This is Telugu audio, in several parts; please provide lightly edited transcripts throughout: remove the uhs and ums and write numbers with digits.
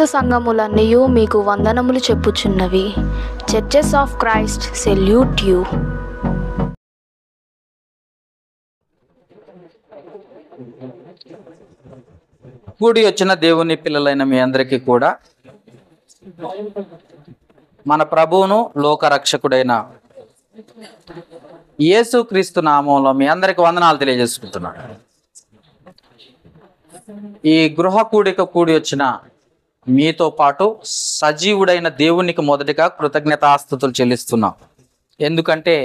క్రీస్తు సంఘములన్నయు మీకు వందనములు చెప్పుచున్నవి. Churches of Christ salute you. కూడి వచ్చిన దేవుని పిల్లలైన మీ అందరికీ కూడా మన ప్రభువును లోకరక్షకుడైన యేసుక్రీస్తు నామంలో మీ అందరికి వందనాలు తెలియజేసుకుంటున్నాడు. ఈ గృహ కూడిక కూడి వచ్చిన మీతో పాటు సజీవుడైన దేవునికి మొదటిగా కృతజ్ఞతాస్తుతులు చెల్లిస్తున్నాం. ఎందుకంటే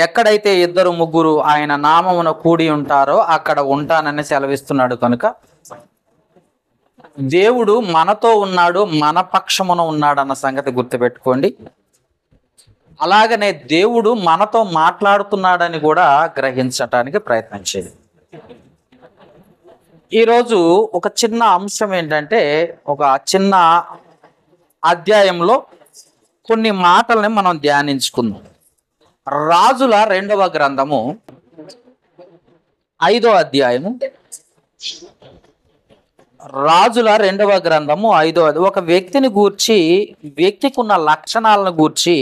ఎక్కడైతే ఇద్దరు ముగ్గురు ఆయన నామమున కూడి ఉంటారో అక్కడ ఉంటానని సెలవిస్తున్నాడు. కనుక దేవుడు మనతో ఉన్నాడు, మన పక్షమున ఉన్నాడు అన్న సంగతి గుర్తుపెట్టుకోండి. అలాగనే దేవుడు మనతో మాట్లాడుతున్నాడని కూడా గ్రహించటానికి ప్రయత్నం చేయండి. ఈరోజు ఒక చిన్న అంశం ఏంటంటే, ఒక చిన్న అధ్యాయంలో కొన్ని మాటల్ని మనం ధ్యానించుకుందాం. రాజుల 2వ గ్రంథము 5వ అధ్యాయము. రాజుల 2వ గ్రంథము 5వ, ఒక వ్యక్తిని గూర్చి, వ్యక్తికి ఉన్న లక్షణాలను గూర్చి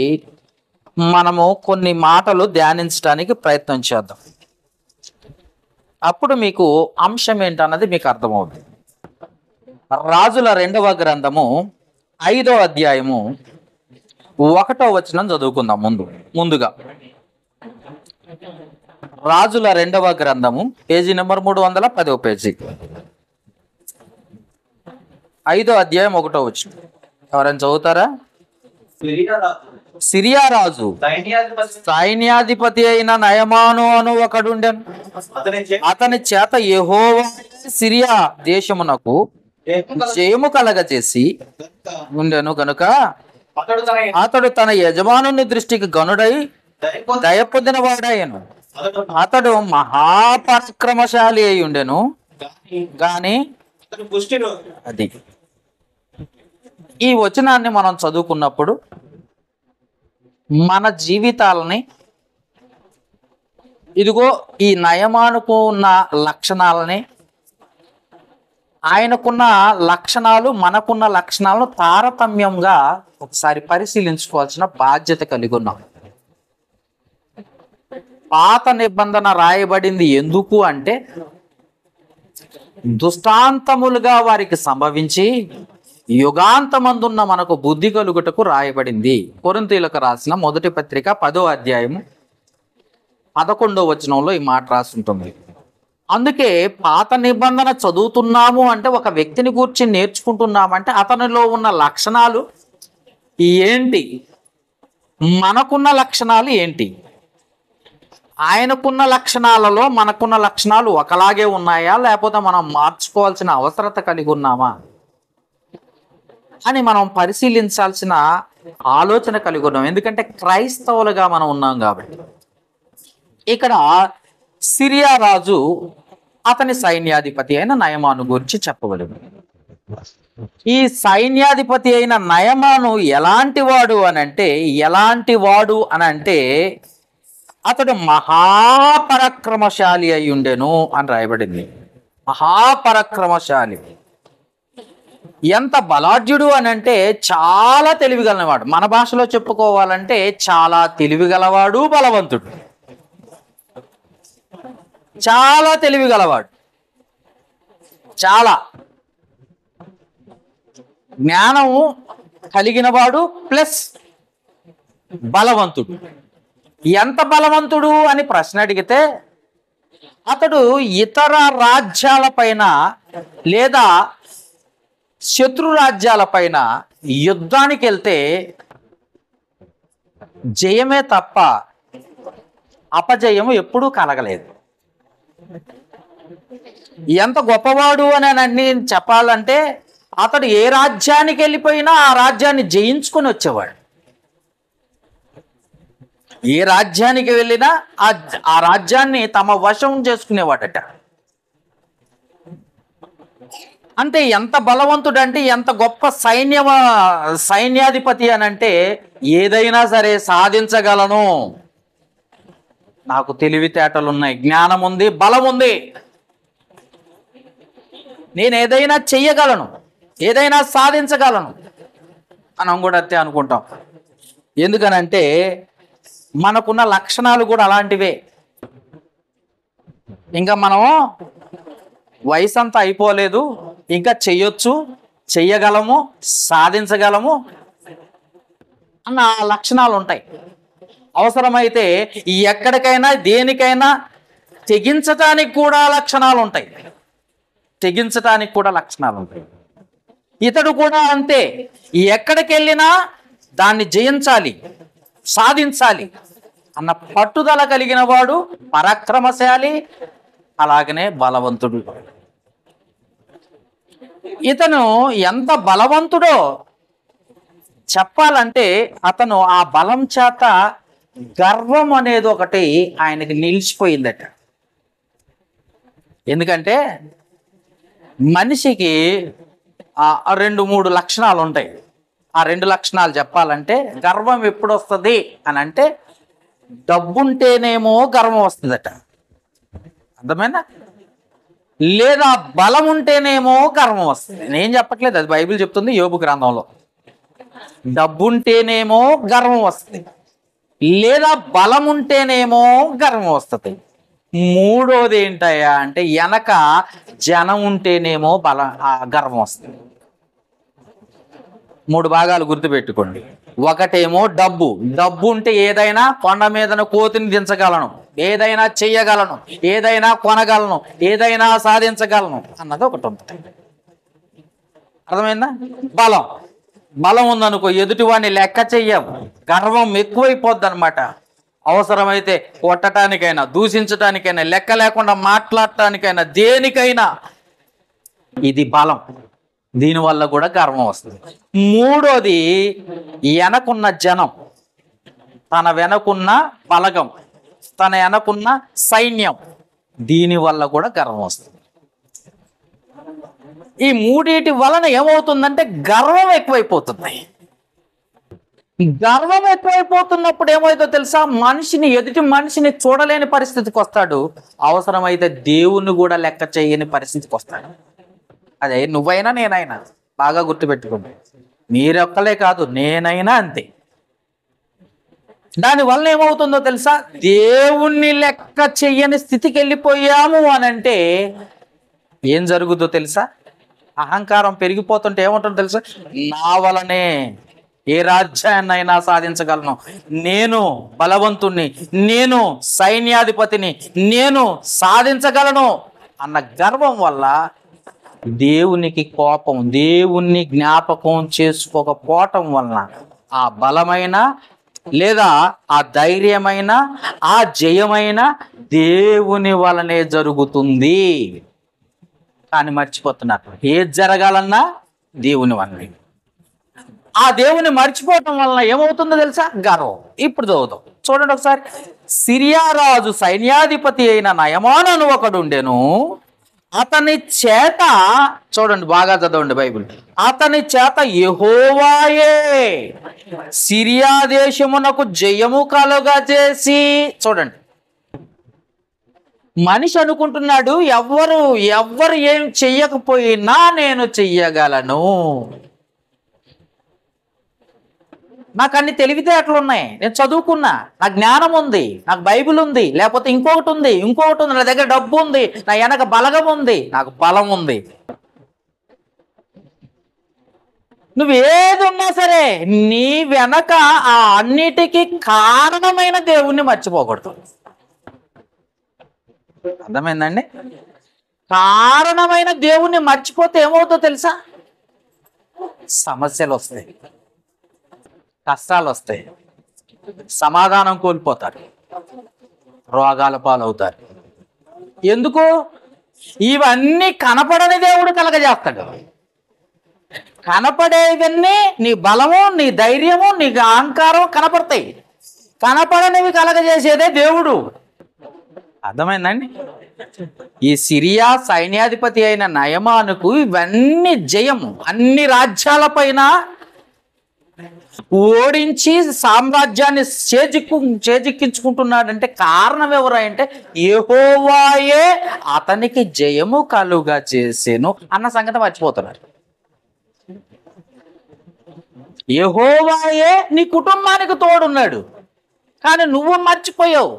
మనము కొన్ని మాటలు ధ్యానించడానికి ప్రయత్నం చేద్దాం. అప్పుడు మీకు అంశం ఏంటన్నది మీకు అర్థమవుతుంది. రాజుల 2వ గ్రంథము 5వ అధ్యాయము 1వ వచనం చదువుకుందాం. ముందుగా రాజుల 2వ గ్రంథము పేజీ నెంబర్ 310వ పేజీ, 5వ అధ్యాయం 1వ వచనం. ఎవరైనా చదువుతారా? సిరియా రాజు సైన్యాధిపతి అయిన నయమాను అను ఒకడుండెను. అతని చేత యెహోవా సిరియా దేశమునకు జయము కలగజేసి ఉండెను గనుక అతడు తన యజమానుని దృష్టికి గనుడై దయ పొందిన వాడాయను. అతడు మహాపరాక్రమశాలి అయి ఉండెను గాని అది ఈ వచనాన్ని మనం చదువుకున్నప్పుడు మన జీవితాలని, ఇదిగో ఈ నయమానుకు ఉన్న లక్షణాలని, ఆయనకున్న లక్షణాలు మనకున్న లక్షణాలను తారతమ్యంగా ఒకసారి పరిశీలించుకోవాల్సిన బాధ్యత కలిగి ఉన్నాం. పాత నిబంధన రాయబడింది ఎందుకు అంటే, దుష్టాంతములుగా వారికి సంభవించి యుగాంతమందున్న మనకు బుద్ధి కలుగుటకు రాయబడింది. కొరింథీయులకు రాసిన మొదటి పత్రిక 10వ అధ్యాయము 11వ వచనంలో ఈ మాట రాసి ఉంటుంది. అందుకే పాత నిబంధన చదువుతున్నాము అంటే, ఒక వ్యక్తిని గూర్చి నేర్చుకుంటున్నామంటే అతనిలో ఉన్న లక్షణాలు ఏంటి, మనకున్న లక్షణాలు ఏంటి, ఆయనకున్న లక్షణాలలో మనకున్న లక్షణాలు ఒకలాగే ఉన్నాయా, లేకపోతే మనం మార్చుకోవాల్సిన అవసరత కలిగి ఉన్నామా అని మనం పరిశీలించాల్సిన ఆలోచన కలిగి ఉన్నాం. ఎందుకంటే క్రైస్తవులుగా మనం ఉన్నాం కాబట్టి. ఇక్కడ సిరియా రాజు అతని సైన్యాధిపతి అయిన నయమాను గురించి చెప్పబడింది. ఈ సైన్యాధిపతి అయిన నయమాను ఎలాంటి వాడు అనంటే అతడు మహాపరాక్రమశాలి అయి ఉండెను అని రాయబడింది. మహాపరాక్రమశాలి. ఎంత బలాఢ్యుడు అనంటే చాలా తెలివిగలవాడు. మన భాషలో చెప్పుకోవాలంటే చాలా తెలివిగలవాడు, బలవంతుడు. చాలా తెలివిగలవాడు, చాలా జ్ఞానము కలిగిన వాడు, ప్లస్ బలవంతుడు. ఎంత బలవంతుడు అని ప్రశ్న అడిగితే, అతడు ఇతర రాజ్యాలపైన లేదా శత్రు రాజ్యాలపైన యుద్ధానికి వెళ్తే జయమే తప్ప అపజయము ఎప్పుడూ కలగలేదు. ఎంత గొప్పవాడు అని చెప్పాలంటే, అతడు ఏ రాజ్యానికి వెళ్ళిపోయినా ఆ రాజ్యాన్ని జయించుకొని వచ్చేవాడు. ఏ రాజ్యానికి వెళ్ళినా ఆ రాజ్యాన్ని తమ వశం చేసుకునేవాడట. అంటే ఎంత బలవంతుడు అంటే, ఎంత గొప్ప సైన్యాధిపతి అనంటే, ఏదైనా సరే సాధించగలను, నాకు తెలివితేటలు ఉన్నాయి, జ్ఞానం ఉంది, బలం ఉంది, నేను ఏదైనా చెయ్యగలను ఏదైనా సాధించగలను. మనం కూడా అంతే అనుకుంటాం. ఎందుకనంటే మనకున్న లక్షణాలు కూడా అలాంటివే. ఇంకా మనం వయసు అంతా అయిపోలేదు, ఇంకా చెయ్యొచ్చు, చెయ్యగలము, సాధించగలము అన్న లక్షణాలు ఉంటాయి. అవసరమైతే ఎక్కడికైనా దేనికైనా తెగించటానికి కూడా లక్షణాలు ఉంటాయి. తెగించటానికి కూడా లక్షణాలు ఉంటాయి. ఇతడు కూడా అంతే. ఎక్కడికి వెళ్ళినా దాన్ని జయించాలి, సాధించాలి అన్న పట్టుదల కలిగిన వాడు పరాక్రమశాలి, అలాగనే బలవంతుడు. ఇతను ఎంత బలవంతుడో చెప్పాలంటే అతను ఆ బలం చేత గర్వం అనేది ఒకటి ఆయనకి నిలిచిపోయిందట. ఎందుకంటే మనిషికి 2-3 లక్షణాలు ఉంటాయి. ఆ 2 లక్షణాలు చెప్పాలంటే, గర్వం ఎప్పుడు వస్తుంది అని అంటే డబ్బుంటేనేమో గర్వం వస్తుందట, అర్థమైనా? లేదా బలం ఉంటేనేమో గర్వం వస్తుంది. నేను చెప్పట్లేదు, అది బైబిల్ చెప్తుంది యోబు గ్రంథంలో. డబ్బుంటేనేమో గర్వం వస్తుంది, లేదా బలం ఉంటేనేమో గర్వం వస్తుంది. మూడోది ఏంటయ్యా అంటే వెనక జనం ఉంటేనేమో గర్వం వస్తుంది. 3 భాగాలు గుర్తుపెట్టుకోండి. ఒకటేమో డబ్బు. డబ్బు ఉంటే ఏదైనా కొండ మీదన కోతిని దించగలను, ఏదైనా చెయ్యగలను, ఏదైనా కొనగలను, ఏదైనా సాధించగలను అన్నది ఒకటి ఉంటుంది. అర్థమైందా? బలం. బలం ఉందనుకో ఎదుటివాడిని లెక్క చెయ్యవు, గర్వం ఎక్కువైపోద్ది అనమాట. అవసరమైతే కొట్టడానికైనా, దూషించడానికైనా, లెక్క లేకుండా మాట్లాడటానికైనా, దేనికైనా ఇది బలం. దీనివల్ల కూడా గర్వం వస్తుంది. మూడోది వెనకున్న జనం, తన వెనకున్న బలగం, తన వెనకున్న సైన్యం, దీనివల్ల కూడా గర్వం వస్తుంది. ఈ మూడింటి వలన ఏమవుతుందంటే గర్వం ఎక్కువైపోతుంది. గర్వం ఎక్కువైపోతున్నప్పుడు ఏమవుతుందో తెలుసా? ఎదుటి మనిషిని చూడలేని పరిస్థితికి వస్తాడు. అవసరమైతే దేవుణ్ణి కూడా లెక్క చేయని పరిస్థితికి వస్తాడు. అదే నువ్వైనా నేనైనా, బాగా గుర్తుపెట్టుకోండి. మీరొక్కలే కాదు, నేనైనా అంతే. దానివల్ల ఏమవుతుందో తెలుసా? దేవుణ్ణి లెక్క చెయ్యని స్థితికి వెళ్ళిపోయాము అనంటే ఏం జరుగుతుందో తెలుసా? అహంకారం పెరిగిపోతుంటే ఏముంటుందో తెలుసా? నా వలనే ఏ రాజ్యాన్నైనా సాధించగలను, నేను బలవంతుణ్ణి, నేను సైన్యాధిపతిని, నేను సాధించగలను అన్న గర్వం వల్ల దేవునికి కోపం, దేవుణ్ణి జ్ఞాపకం చేసుకోకపోవటం వలన ఆ బలమైన, లేదా ఆ ధైర్యమైన, ఆ జయమైన దేవుని వలనే జరుగుతుంది. కానీ మర్చిపోతున్నారు, ఏది జరగాలన్నా దేవుని వలనే. ఆ దేవుని మర్చిపోవటం వలన ఏమవుతుందో తెలుసా? గర్వం. ఇప్పుడు చదువుతాం, చూడండి ఒకసారి. సిరియా రాజు సైన్యాధిపతి అయిన నయమాను అని ఒకడు ఉండెను. అతని చేత, చూడండి బాగా చదవండి బైబిల్, అతని చేత యెహోవాయే సిరియా దేశమునకు జయము కలుగజేసి, చూడండి మనిషి అనుకుంటున్నాడు ఎవ్వరు ఏం చెయ్యకపోయినా నేను చెయ్యగలను, నాకు అన్ని తెలివితేటలు ఉన్నాయి, నేను చదువుకున్నా, నాకు జ్ఞానం ఉంది, నాకు బైబిల్ ఉంది, లేకపోతే ఇంకొకటి ఉంది, నా దగ్గర డబ్బు ఉంది, నా వెనక బలగం ఉంది, నాకు బలం ఉంది. నువ్వేది ఉన్నా సరే నీ వెనక ఆ అన్నిటికీ కారణమైన దేవుణ్ణి మర్చిపోకూడదు. అర్థమైందండి? కారణమైన దేవుణ్ణి మర్చిపోతే ఏమవుతుందో తెలుసా? సమస్యలు వస్తాయి, కష్టాలు వస్తాయి, సమాధానం కోల్పోతారు, రోగాల పాలవుతారు. ఎందుకు? ఇవన్నీ కనపడని దేవుడు కలగజేస్తాడు. కనపడేవన్నీ నీ బలము, నీ ధైర్యము, నీ అహంకారం కనపడతాయి. కనపడనివి కలగజేసేదే దేవుడు. అర్థమైందండి? ఈ సిరియా సైన్యాధిపతి అయిన నయమానుకు ఇవన్నీ జయము, అన్ని రాజ్యాలపైన ఓడించి సామ్రాజ్యాన్ని చేజిక్కించుకుంటున్నాడంటే కారణం ఎవరు అంటే యెహోవాయే అతనికి జయము కలుగా చేసేను అన్న సంగతి మర్చిపోతున్నారు. యెహోవాయే నీ కుటుంబానికి తోడున్నాడు, కానీ నువ్వు మర్చిపోయావు.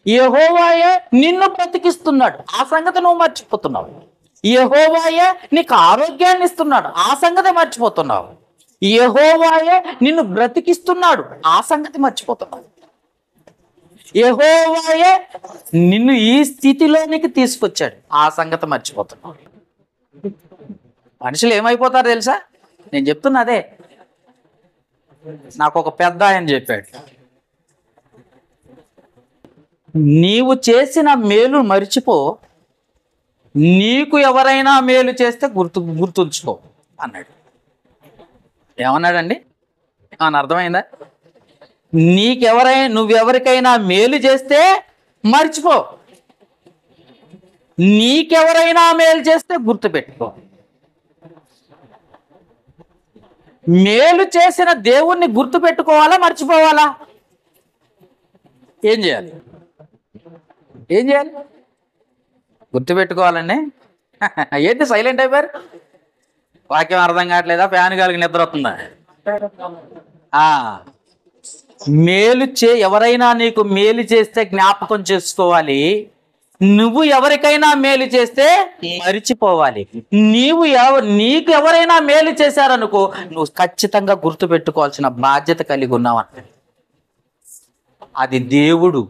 యెహోవాయే నిన్ను బ్రతికిస్తున్నాడు, ఆ సంగతి నువ్వు మర్చిపోతున్నావు. యెహోవాయే నీకు ఆరోగ్యాన్ని ఇస్తున్నాడు, ఆ సంగతి మర్చిపోతున్నావు. యెహోవాయే నిన్ను బ్రతికిస్తున్నాడు, ఆ సంగతి మర్చిపోతున్నావు. యెహోవాయే నిన్ను ఈ స్థితిలోనికి తీసుకొచ్చాడు, ఆ సంగతి మర్చిపోతున్నావు. మనుషులు ఏమైపోతారు తెలుసా? నేను చెప్తున్నా అదే. నాకు ఒక పెద్ద ఆయన చెప్పాడు, నీవు చేసిన మేలు మరిచిపో, నీకు ఎవరైనా మేలు చేస్తే గుర్తుంచుకో అన్నాడు. ఏమన్నాడండి? అని అర్థమైందా? నువ్వెవరికైనా మేలు చేస్తే మర్చిపో, నీకెవరైనా మేలు చేస్తే గుర్తుపెట్టుకో. మేలు చేసిన దేవుణ్ణి గుర్తుపెట్టుకోవాలా, మర్చిపోవాలా? ఏం చేయాలి? గుర్తుపెట్టుకోవాలండి. ఏంటి సైలెంట్ అయిపోయారు? వాక్యం అర్థం కావట్లేదా? ఫ్యాన్ గాలికి నిద్ర వస్తుందా? ఎవరైనా నీకు మేలు చేస్తే జ్ఞాపకం చేసుకోవాలి, నువ్వు ఎవరికైనా మేలు చేస్తే మరిచిపోవాలి. నీకు ఎవరైనా మేలు చేశారనుకో, నువ్వు ఖచ్చితంగా గుర్తుపెట్టుకోవాల్సిన బాధ్యత కలిగి ఉన్నావంట. అది దేవుడు.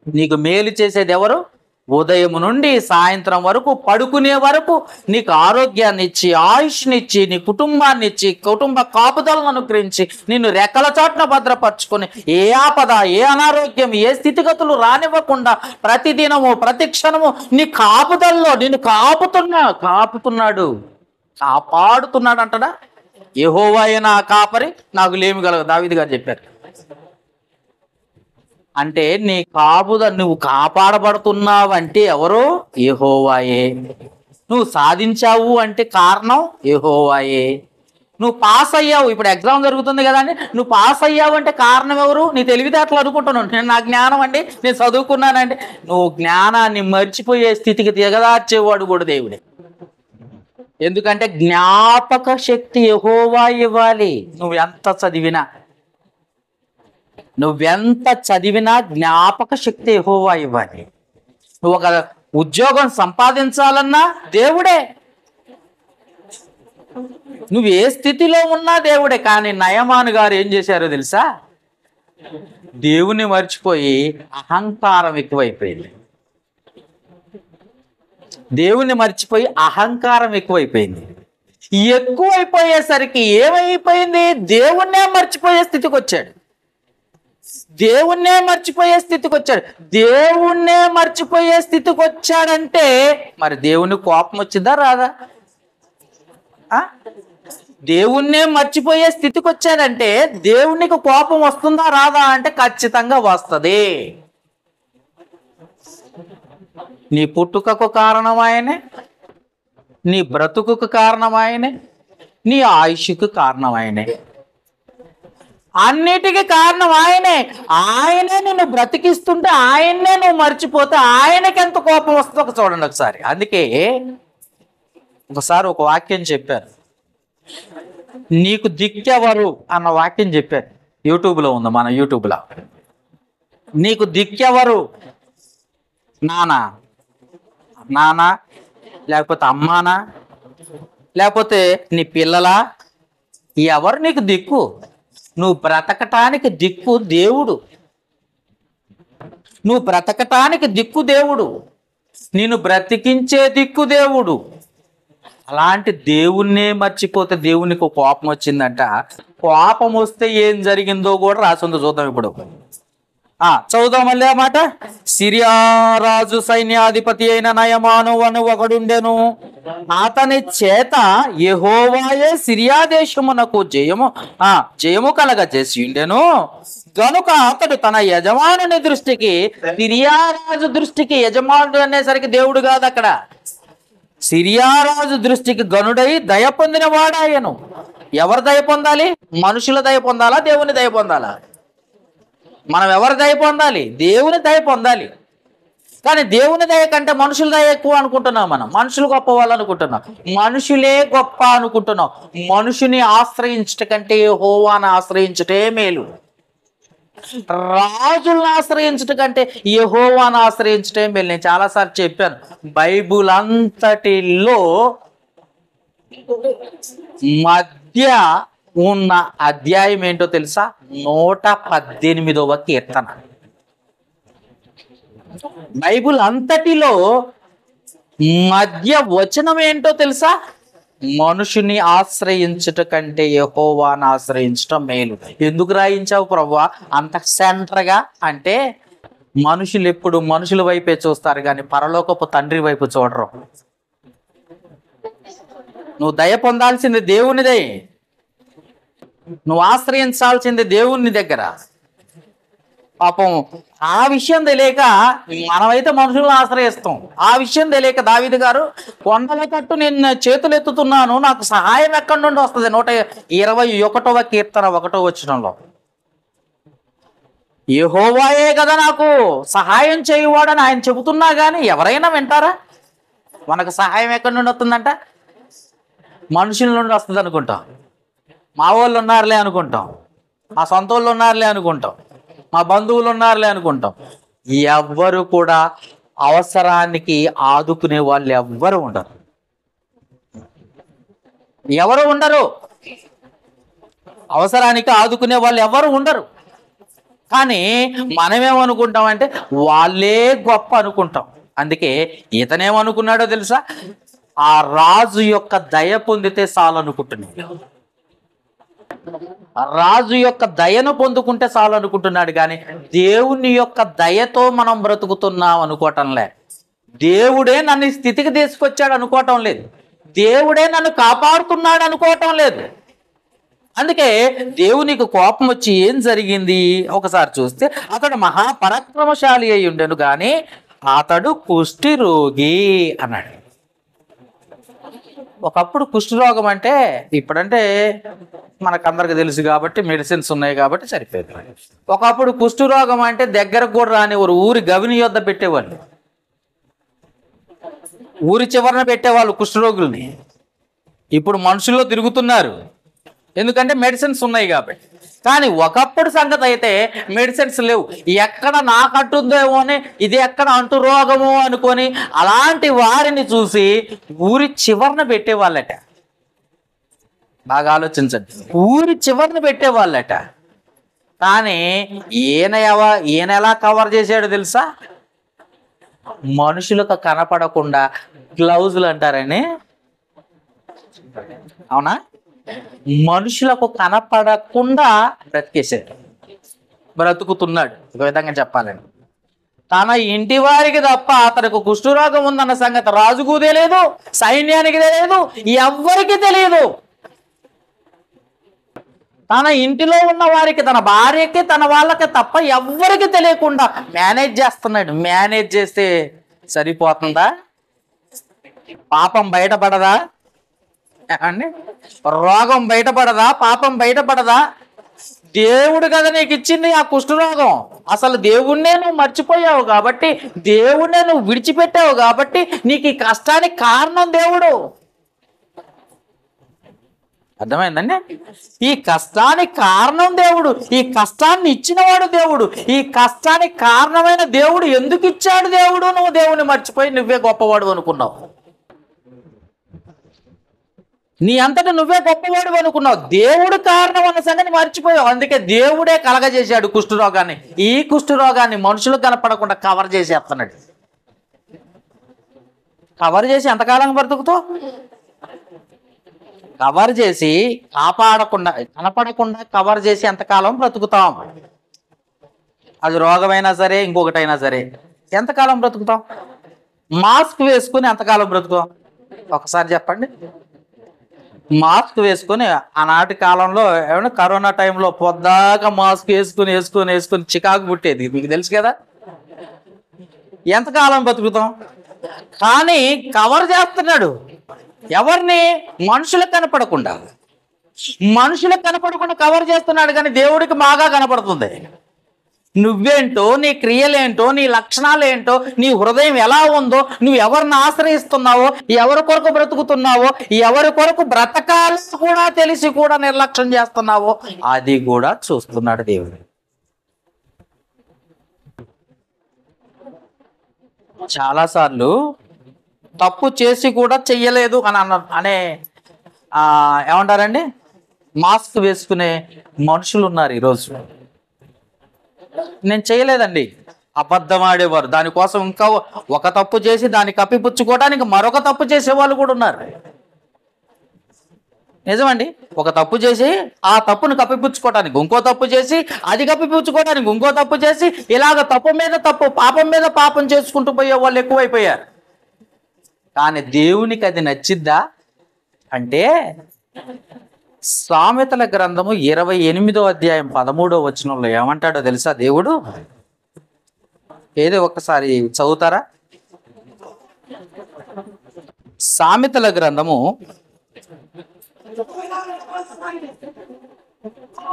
నీకు మేలు చేసేది ఎవరు? ఉదయం నుండి సాయంత్రం వరకు, పడుకునే వరకు నీకు ఆరోగ్యాన్ని ఇచ్చి, ఆయుష్నిచ్చి, నీ కుటుంబాన్ని ఇచ్చి, కుటుంబ కాపుదలను అనుగ్రహించి, నిన్ను రెక్కల చాటున భద్రపరుచుకొని, ఏ ఆపద, ఏ అనారోగ్యం, ఏ స్థితిగతులు రానివ్వకుండా ప్రతిదినము, ప్రతి క్షణము నీ కాపుదల్లో నిన్ను కాపుతున్నాడు, కాపాడుతున్నాడు అంటడా. యెహోవాయే నా కాపరి, నాకు లేమి కలగదు, దావీదు గారు చెప్పారు. అంటే నువ్వు కాపాడబడుతున్నావు అంటే ఎవరు? యెహోవాయే. నువ్వు సాధించావు అంటే కారణం యెహోవాయే. నువ్వు పాస్ అయ్యావు, ఇప్పుడు ఎగ్జామ్ జరుగుతుంది కదా అండి, నువ్వు పాస్ అయ్యావు అంటే కారణం ఎవరు? నీ తెలివితేటలు అనుకుంటున్నావు, నా జ్ఞానం అండి, నేను చదువుకున్నానండి. నువ్వు జ్ఞానాన్ని మర్చిపోయే స్థితికి దిగదార్చేవాడు కూడా దేవుడే. ఎందుకంటే జ్ఞాపక శక్తి యెహోవా ఇవ్వాలి. నువ్వెంత చదివినా జ్ఞాపక శక్తి యెహోవా ఇవ్వాలి. నువ్వు ఒక ఉద్యోగం సంపాదించాలన్నా దేవుడే. నువ్వు ఏ స్థితిలో ఉన్నా దేవుడే. కానీ నయమాను గారు ఏం చేశారో తెలుసా? దేవుని మర్చిపోయి అహంకారం ఎక్కువైపోయింది. దేవుణ్ణి మర్చిపోయి అహంకారం ఎక్కువైపోయింది. ఎక్కువైపోయేసరికి ఏమైపోయింది? దేవుణ్ణే మర్చిపోయే స్థితికి వచ్చాడు. దేవుణ్ణే మర్చిపోయే స్థితికి వచ్చాడంటే మరి దేవుని కోపం వచ్చిందా రాదా? దేవుణ్ణే మర్చిపోయే స్థితికి వచ్చాడంటే దేవునికి కోపం వస్తుందా రాదా అంటే ఖచ్చితంగా వస్తుంది. నీ పుట్టుకకు కారణం ఆయనే, నీ బ్రతుకుకు కారణం ఆయనే, నీ ఆయుష్కు కారణం ఆయనే, అన్నిటికీ కారణం ఆయనే. ఆయనే నిన్ను బ్రతికిస్తుంటే ఆయన్నే నువ్వు మర్చిపోతే ఆయనకి ఎంత కోపం వస్తుందో చూడండి ఒకసారి. అందుకే ఒకసారి ఒక వాక్యం చెప్పారు, నీకు దిక్కెవరు అన్న వాక్యం చెప్పారు. యూట్యూబ్లో ఉంది, మన యూట్యూబ్లో. నీకు దిక్కెవరు? నానా, లేకపోతే అమ్మానా, లేకపోతే నీ పిల్లలా? ఎవరు నీకు దిక్కు? నువ్వు బ్రతకటానికి దిక్కు దేవుడు. నిన్ను బ్రతికించే దిక్కు దేవుడు. అలాంటి దేవుణ్ణే మర్చిపోతే దేవునికి కోపం వచ్చిందంట. కోపం వస్తే ఏం జరిగిందో కూడా రాసిందో చూద్దాం ఇప్పుడు. చదువుదాం మళ్ళీ ఆ మాట. సిరియా రాజు సైన్యాధిపతి అయిన నయమాను అని ఒకడుండెను. అతని చేత యెహోవాయే సిరియా దేశమునకు జయము కలగజేసి ఉండెను. గనుక అతడు తన యజమానుని దృష్టికి, సిరియా రాజు దృష్టికి, యజమానుడు అనేసరికి దేవుడు కాదు అక్కడ, సిరియా రాజు దృష్టికి గనుడై దయ పొందిన వాడాయను. ఎవరు దయ పొందాలి? మనుషుల దయ పొందాలా, దేవుని దయ పొందాలా? మనం ఎవరి దయ పొందాలి? దేవుని దయ పొందాలి. కానీ దేవుని దయ కంటే మనుషుల దయ ఎక్కువ అనుకుంటున్నాం. మనం మనుషులు గొప్ప వాళ్ళు అనుకుంటున్నాం. మనుషులే గొప్ప అనుకుంటున్నాం. మనుషుని ఆశ్రయించట కంటే యెహోవాను ఆశ్రయించటే మేలు. రాజులను ఆశ్రయించట కంటే యెహోవాను ఆశ్రయించటే మేలు. నేను చాలాసార్లు చెప్పాను, బైబుల్ అంతటిలో మధ్య ఉన్న అధ్యాయం ఏంటో తెలుసా? 118వ కీర్తన. బైబుల్ అంతటిలో మధ్య వచనం ఏంటో తెలుసా? మనుషుని ఆశ్రయించుట కంటే యెహోవాను ఆశ్రయించటం మేలు. ఎందుకు రాయించావు ప్రభువా అంత సెంటర్గా అంటే, మనుషులు ఎప్పుడు మనుషుల వైపే చూస్తారు కానీ పరలోకపు తండ్రి వైపు చూడరు. నువ్వు దయ పొందాల్సింది దేవునిదే, నువ్వు ఆశ్రయించాల్సింది దేవుని దగ్గర. పాపం ఆ విషయం తెలియక మనమైతే మనుషులను ఆశ్రయిస్తాం. ఆ విషయం తెలియక దావీదు గారు, కొండల కట్టు నేను చేతులు ఎత్తుతున్నాను, నాకు సహాయం ఎక్కడి నుండి వస్తుంది? 121వ కీర్తన 1వ వచనంలో, యెహోవాయే కదా నాకు సహాయం చేయువాడని ఆయన చెబుతున్నా కానీ ఎవరైనా వింటారా? మనకు సహాయం ఎక్కడి నుండి వస్తుందంట? మనుషుల నుండి వస్తుంది అనుకుంటాం. మా వాళ్ళు ఉన్నారులే అనుకుంటాం, మా సొంత వాళ్ళు ఉన్నారులే అనుకుంటాం, మా బంధువులు ఉన్నారులే అనుకుంటాం. ఎవ్వరు కూడా అవసరానికి ఆదుకునే వాళ్ళు ఎవ్వరు ఉండరు. ఎవరు ఉండరు, అవసరానికి ఆదుకునే వాళ్ళు ఎవరు ఉండరు. కానీ మనమేమనుకుంటామంటే వాళ్ళే గొప్ప అనుకుంటాం. అందుకే ఇతనేమనుకున్నాడో తెలుసా? ఆ రాజు యొక్క దయ పొందితే చాలు అనుకుంటున్నాడు. రాజు యొక్క దయను పొందుకుంటే చాలు అనుకుంటున్నాడు. కానీ దేవుని యొక్క దయతో మనం బ్రతుకుతున్నాం అనుకోవటంలే. దేవుడే నన్ను ఈ స్థితికి తీసుకొచ్చాడు అనుకోవటం లేదు. దేవుడే నన్ను కాపాడుతున్నాడు అనుకోవటం లేదు. అందుకే దేవునికి కోపం వచ్చి ఏం జరిగింది ఒకసారి చూస్తే, అతడు మహాపరాక్రమశాలి అయి ఉండెను కానీ అతడు కుష్టి రోగి అన్నాడు. ఒకప్పుడు కుష్ఠరోగం అంటే, ఇప్పుడంటే మనకందరికి తెలుసు కాబట్టి మెడిసిన్స్ ఉన్నాయి కాబట్టి సరిపోయింది. ఒకప్పుడు కుష్ఠరోగం అంటే దగ్గరకు కూడా రానివారు, ఊరి గవిని యొద్ద పెట్టేవాళ్ళు, ఊరి చివరన పెట్టేవాళ్ళు కుష్ఠరోగుల్ని. ఇప్పుడు మనుషుల్లో తిరుగుతున్నారు, ఎందుకంటే మెడిసిన్స్ ఉన్నాయి కాబట్టి. కానీ ఒకప్పుడు సంగతి అయితే మెడిసిన్స్ లేవు. ఎక్కడ నాకు అంటుందేమో అని, ఇది ఎక్కడ అంటు రోగము అనుకొని అలాంటి వారిని చూసి ఊరి చివరన పెట్టేవాళ్ళట. బాగా ఆలోచించండి, ఊరి చివరన పెట్టేవాళ్ళట. కానీ ఈయన ఎలా కవర్ చేశాడో తెలుసా? మనుషులకు కనపడకుండా గ్లౌజులు అంటారని, అవునా, మనుషులకు కనపడకుండా బ్రతికేశాడు, బ్రతుకుతున్నాడు. ఒక విధంగా చెప్పాలండి, తన ఇంటి వారికి తప్ప అతనికి కుష్ఠరోగం ఉందన్న సంగతి రాజుకు తెలియదు, సైన్యానికి తెలియదు, ఎవ్వరికి తెలియదు. తన ఇంటిలో ఉన్న వారికి, తన భార్యకి, తన వాళ్ళకి తప్ప ఎవ్వరికి తెలియకుండా మేనేజ్ చేస్తున్నాడు. మేనేజ్ చేస్తే సరిపోతుందా? పాపం బయటపడదా అండి? రోగం బయటపడదా? పాపం బయటపడదా? దేవుడు కదా నీకు ఇచ్చింది ఆ కుష్ఠరోగం. అసలు దేవుణ్ణే నువ్వు మర్చిపోయావు కాబట్టి, దేవుణ్ణే నువ్వు విడిచిపెట్టావు కాబట్టి నీకు ఈ కష్టానికి కారణం దేవుడు. అర్థమైందండి? ఈ కష్టానికి కారణం దేవుడు, ఈ కష్టాన్ని ఇచ్చినవాడు దేవుడు. ఈ కష్టానికి కారణమైన దేవుడు ఎందుకు ఇచ్చాడు దేవుడు? నువ్వు దేవుని మర్చిపోయి నువ్వే గొప్పవాడు అనుకున్నావు. నీ అంతటా నువ్వే గొప్పవాడు అనుకున్నావు. దేవుడు కారణం అన్న సంగతి మర్చిపోయావు. అందుకే దేవుడే కలగజేశాడు కుష్ఠరోగాన్ని. ఈ కుష్ఠరోగాన్ని మనుషులకు కనపడకుండా కవర్ చేసేస్తున్నాడు. కవర్ చేసి ఎంతకాలం బ్రతుకుతావు? కవర్ చేసి కాపాడకుండా, కనపడకుండా కవర్ చేసి ఎంతకాలం బ్రతుకుతాం? అది రోగమైనా సరే, ఇంకొకటైనా సరే ఎంతకాలం బ్రతుకుతాం? మాస్క్ వేసుకుని ఎంతకాలం బ్రతుకుతాం? ఒకసారి చెప్పండి. మాస్క్ వేసుకొని ఆనాటి కాలంలో ఏమన్నా కరోనా టైంలో పొద్దాక మాస్క్ వేసుకుని చికాకు పుట్టేది, మీకు తెలుసు కదా. ఎంతకాలం బతుకుతాం? కానీ కవర్ చేస్తున్నాడు ఎవరిని? మనుషులకు కనపడకుండా. మనుషులకు కనపడకుండా కవర్ చేస్తున్నాడు, కానీ దేవుడికి బాగా కనపడుతుంది. నువ్వేంటో, నీ క్రియలేంటో, నీ లక్షణాలేంటో, నీ హృదయం ఎలా ఉందో, నువ్వు ఎవరిని ఆశ్రయిస్తున్నావో, ఎవరి కొరకు బ్రతుకుతున్నావో, ఎవరి కొరకు బ్రతకాలి కూడా తెలిసి కూడా నిర్లక్ష్యం చేస్తున్నావో అది కూడా చూస్తున్నాడు దేవుడు. చాలాసార్లు తప్పు చేసి కూడా చెయ్యలేదు అని అనే ఏమంటారండి, మాస్క్ వేసుకునే మనుషులు ఉన్నారు ఈరోజు. నేను చేయలేదండి, అబద్ధం ఆడేవారు. దానికోసం ఇంకా ఒక తప్పు చేసి దాన్ని కప్పిపుచ్చుకోవడానికి మరొక తప్పు చేసే వాళ్ళు కూడా ఉన్నారు. నిజమండి, ఒక తప్పు చేసి ఆ తప్పును కప్పిపుచ్చుకోవడానికి ఇంకో తప్పు చేసి, అది కప్పిపుచ్చుకోవడానికి ఇంకో తప్పు చేసి, ఇలాగ తప్పు మీద తప్పు, పాపం మీద పాపం చేసుకుంటూ పోయే వాళ్ళు ఎక్కువైపోయారు. కానీ దేవునికి అది నచ్చిద్దా అంటే, సామెతల గ్రంథము 28వ అధ్యాయం 13వ వచనంలో ఏమంటాడో తెలుసా దేవుడు? ఏదో ఒక్కసారి చదువుతారా? సామెతల గ్రంథము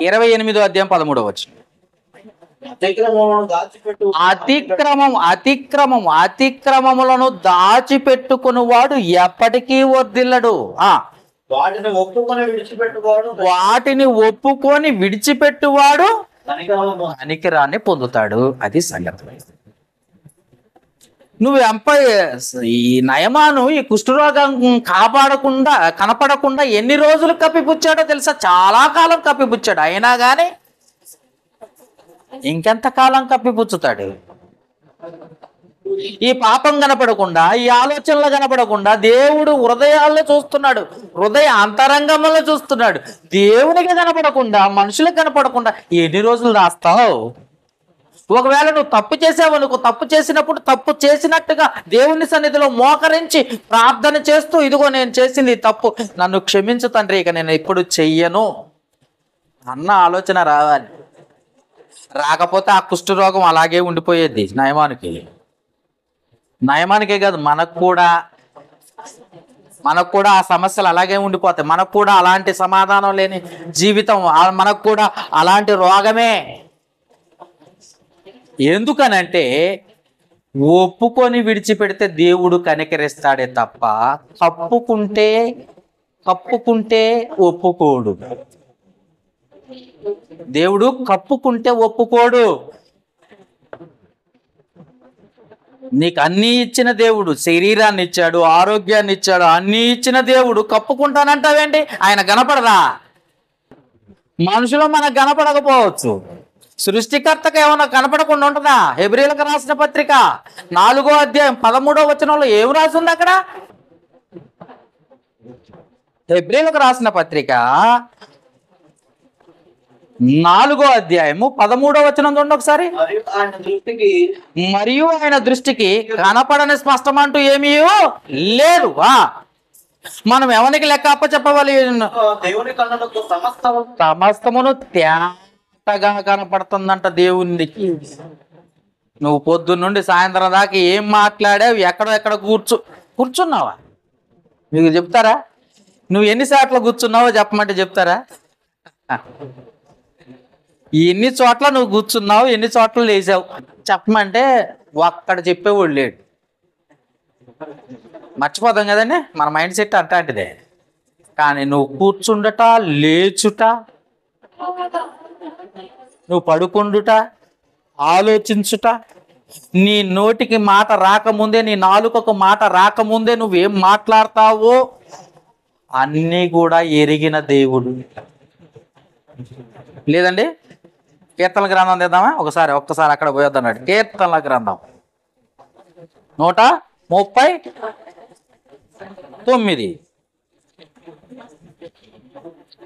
28వ అధ్యాయం 13వ వచనం. అతిక్రమములను దాచిపెట్టుకుని వాడు ఎప్పటికీ వర్ధిల్లడు. వాటిని ఒప్పుకొని విడిచిపెట్టువాడు కనికరాన్ని పొందుతాడు. అది సంగతి. నువ్వు ఈ నయమాను ఈ కుష్ఠరోగం కనపడకుండా ఎన్ని రోజులు కప్పిపుచ్చాడో తెలుసా? చాలా కాలం కప్పిపుచ్చాడు. అయినా కానీ ఇంకెంత కాలం కప్పిపుచ్చుతాడు? ఈ పాపం కనపడకుండా, ఈ ఆలోచనలు కనపడకుండా దేవుడు హృదయాల్లో చూస్తున్నాడు, హృదయ అంతరంగంలో చూస్తున్నాడు. దేవునికి కనపడకుండా, మనుషులకు కనపడకుండా ఎన్ని రోజులు రాస్తావు? ఒకవేళ నువ్వు తప్పు చేసావనుకో, తప్పు చేసినప్పుడు తప్పు చేసినట్టుగా దేవుని సన్నిధిలో మోకరించి ప్రార్థన చేస్తూ, ఇదిగో నేను చేసింది తప్పు, నన్ను క్షమించు తండ్రి, ఇక నేను ఎప్పుడు చెయ్యను అన్న ఆలోచన రావాలి. రాకపోతే ఆ కుష్ఠరోగం అలాగే ఉండిపోయేది నయమానికే కాదు, మనకు కూడా ఆ సమస్యలు అలాగే ఉండిపోతాయి. మనకు కూడా అలాంటి సమాధానం లేని జీవితం, మనకు కూడా అలాంటి రోగమే. ఎందుకనంటే ఒప్పుకొని విడిచిపెడితే దేవుడు కనికరిస్తాడే తప్ప కప్పుకుంటే ఒప్పుకోడు. దేవుడు కప్పుకుంటే ఒప్పుకోడు. నీకు అన్నీ ఇచ్చిన దేవుడు, శరీరాన్ని ఇచ్చాడు, ఆరోగ్యాన్ని ఇచ్చాడు, అన్నీ ఇచ్చిన దేవుడు కప్పుకుంటానంటావేంటి? ఆయన కనపడరా? మనుషులు మనకు కనపడకపోవచ్చు, సృష్టికర్తకు ఏమన్నా కనపడకుండా ఉంటుందా? హెబ్రీయులకు రాసిన పత్రిక 4వ అధ్యాయం 13వ వచనంలో ఏం రాసింది అక్కడ? హెబ్రీయులకు రాసిన పత్రిక 4వ అధ్యాయము 13వ వచనం చూడండి ఒకసారి. మరియు ఆయన దృష్టికి కనపడని స్పష్టమంటూ ఏమీ లేదు. మనం ఎవరికి లెక్క అప్పచెప్పవాలి? దేవుని కళ్ళకు సమస్తమును తేటగా కనపడుతుందంట దేవునికి. నువ్వు పొద్దున్న నుండి సాయంత్రం దాకా ఏం మాట్లాడావు, ఎక్కడ కూర్చున్నావా? మీకు చెప్తారా? నువ్వు ఎన్నిసార్లు కూర్చున్నావో చెప్పమంటే చెప్తారా? ఎన్ని చోట్ల నువ్వు కూర్చున్నావు, ఎన్ని చోట్ల లేచావు చెప్పమంటే ఒక్కడ చెప్పేవాడు లేడు. మర్చిపోతాం కదండి, మన మైండ్ సెట్ అట్లాంటిదే. కానీ నువ్వు కూర్చుండట, లేచుట, నువ్వు పడుకుండుట, ఆలోచించుట, నీ నోటికి మాట రాకముందే, నీ నాలుకకు మాట రాకముందే నువ్వేం మాట్లాడతావో అన్నీ కూడా ఎరిగిన దేవుడు. లేదండి, కీర్తనల గ్రంథం తెద్దామా? ఒక్కసారి అక్కడ పోయొద్దన్నాడు. కీర్తనల గ్రంథం 139.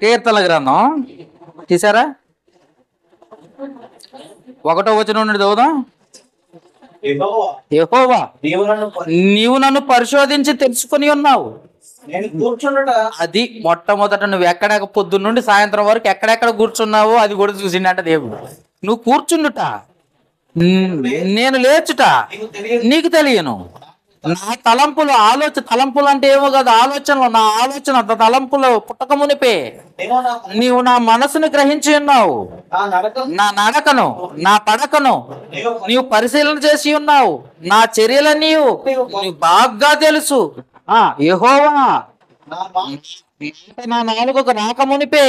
కీర్తనల గ్రంథం తీసారా? 1వ వచనం నుండి చదువుదాం. యెహోవా, నీవు నన్ను పరిశోధించి తెలుసుకొని ఉన్నావు. అది మొట్టమొదట నువ్వు పొద్దున్న నుండి సాయంత్రం వరకు ఎక్కడెక్కడ కూర్చున్నావో అది కూడా చూసిండట దేవుడు. నువ్వు కూర్చుండుట, నేను లేచుట నీకు తెలియను. నా తలంపులు తలంపులు అంటే ఏమో కాదు, ఆలోచనలు, నా ఆలోచన తలంపులు పుట్టక మునిపే నేను నా నీవు నా మనసును గ్రహించి ఉన్నావు, నా నడక నా నడకను నా పడకను నీవు పరిశీలన చేసి ఉన్నావు, నా చర్యలను నీవు బాగా తెలుసు. యెహోవా నా మా- నా నాలుగుకు రాక మునిపే.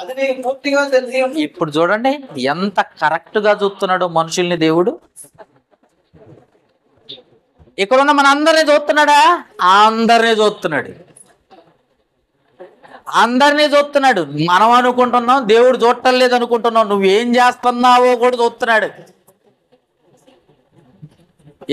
అది నీకు పూర్తిగా తెలిసి ఉంది. ఇప్పుడు చూడండి ఎంత కరెక్ట్ గా చూస్తున్నాడు మనుషుల్ని దేవుడు. ఇక్కడున్న మన అందరినీ చూస్తున్నాడా? అందరినీ చూస్తున్నాడు, అందరినీ చూస్తున్నాడు. మనం అనుకుంటున్నాం దేవుడు చూడటం లేదు అనుకుంటున్నాం. నువ్వేం చేస్తున్నావో కూడా చూస్తున్నాడు.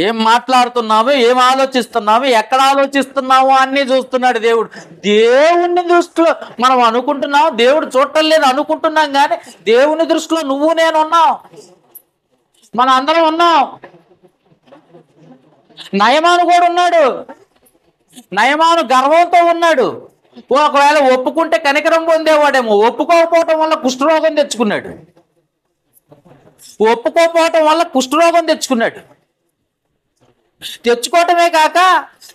ఏం మాట్లాడుతున్నావు, ఏం ఆలోచిస్తున్నావు, ఎక్కడ ఆలోచిస్తున్నావు అన్నీ చూస్తున్నాడు దేవుడు. దేవుని దృష్టిలో మనం అనుకుంటున్నాం దేవుడు చూడటం లేదు అనుకుంటున్నాం, కానీ దేవుని దృష్టిలో నువ్వు నేను ఉన్నావు, మన అందరం ఉన్నాం. నయమాను కూడా ఉన్నాడు. నయమాను గర్వంతో ఉన్నాడు. ఒకవేళ ఒప్పుకుంటే కనికరం పొందేవాడేమో, ఒప్పుకోకపోవటం వల్ల కుష్ఠరోగం తెచ్చుకున్నాడు. ఒప్పుకోకపోవటం వల్ల కుష్ఠరోగం తెచ్చుకోవటమే కాక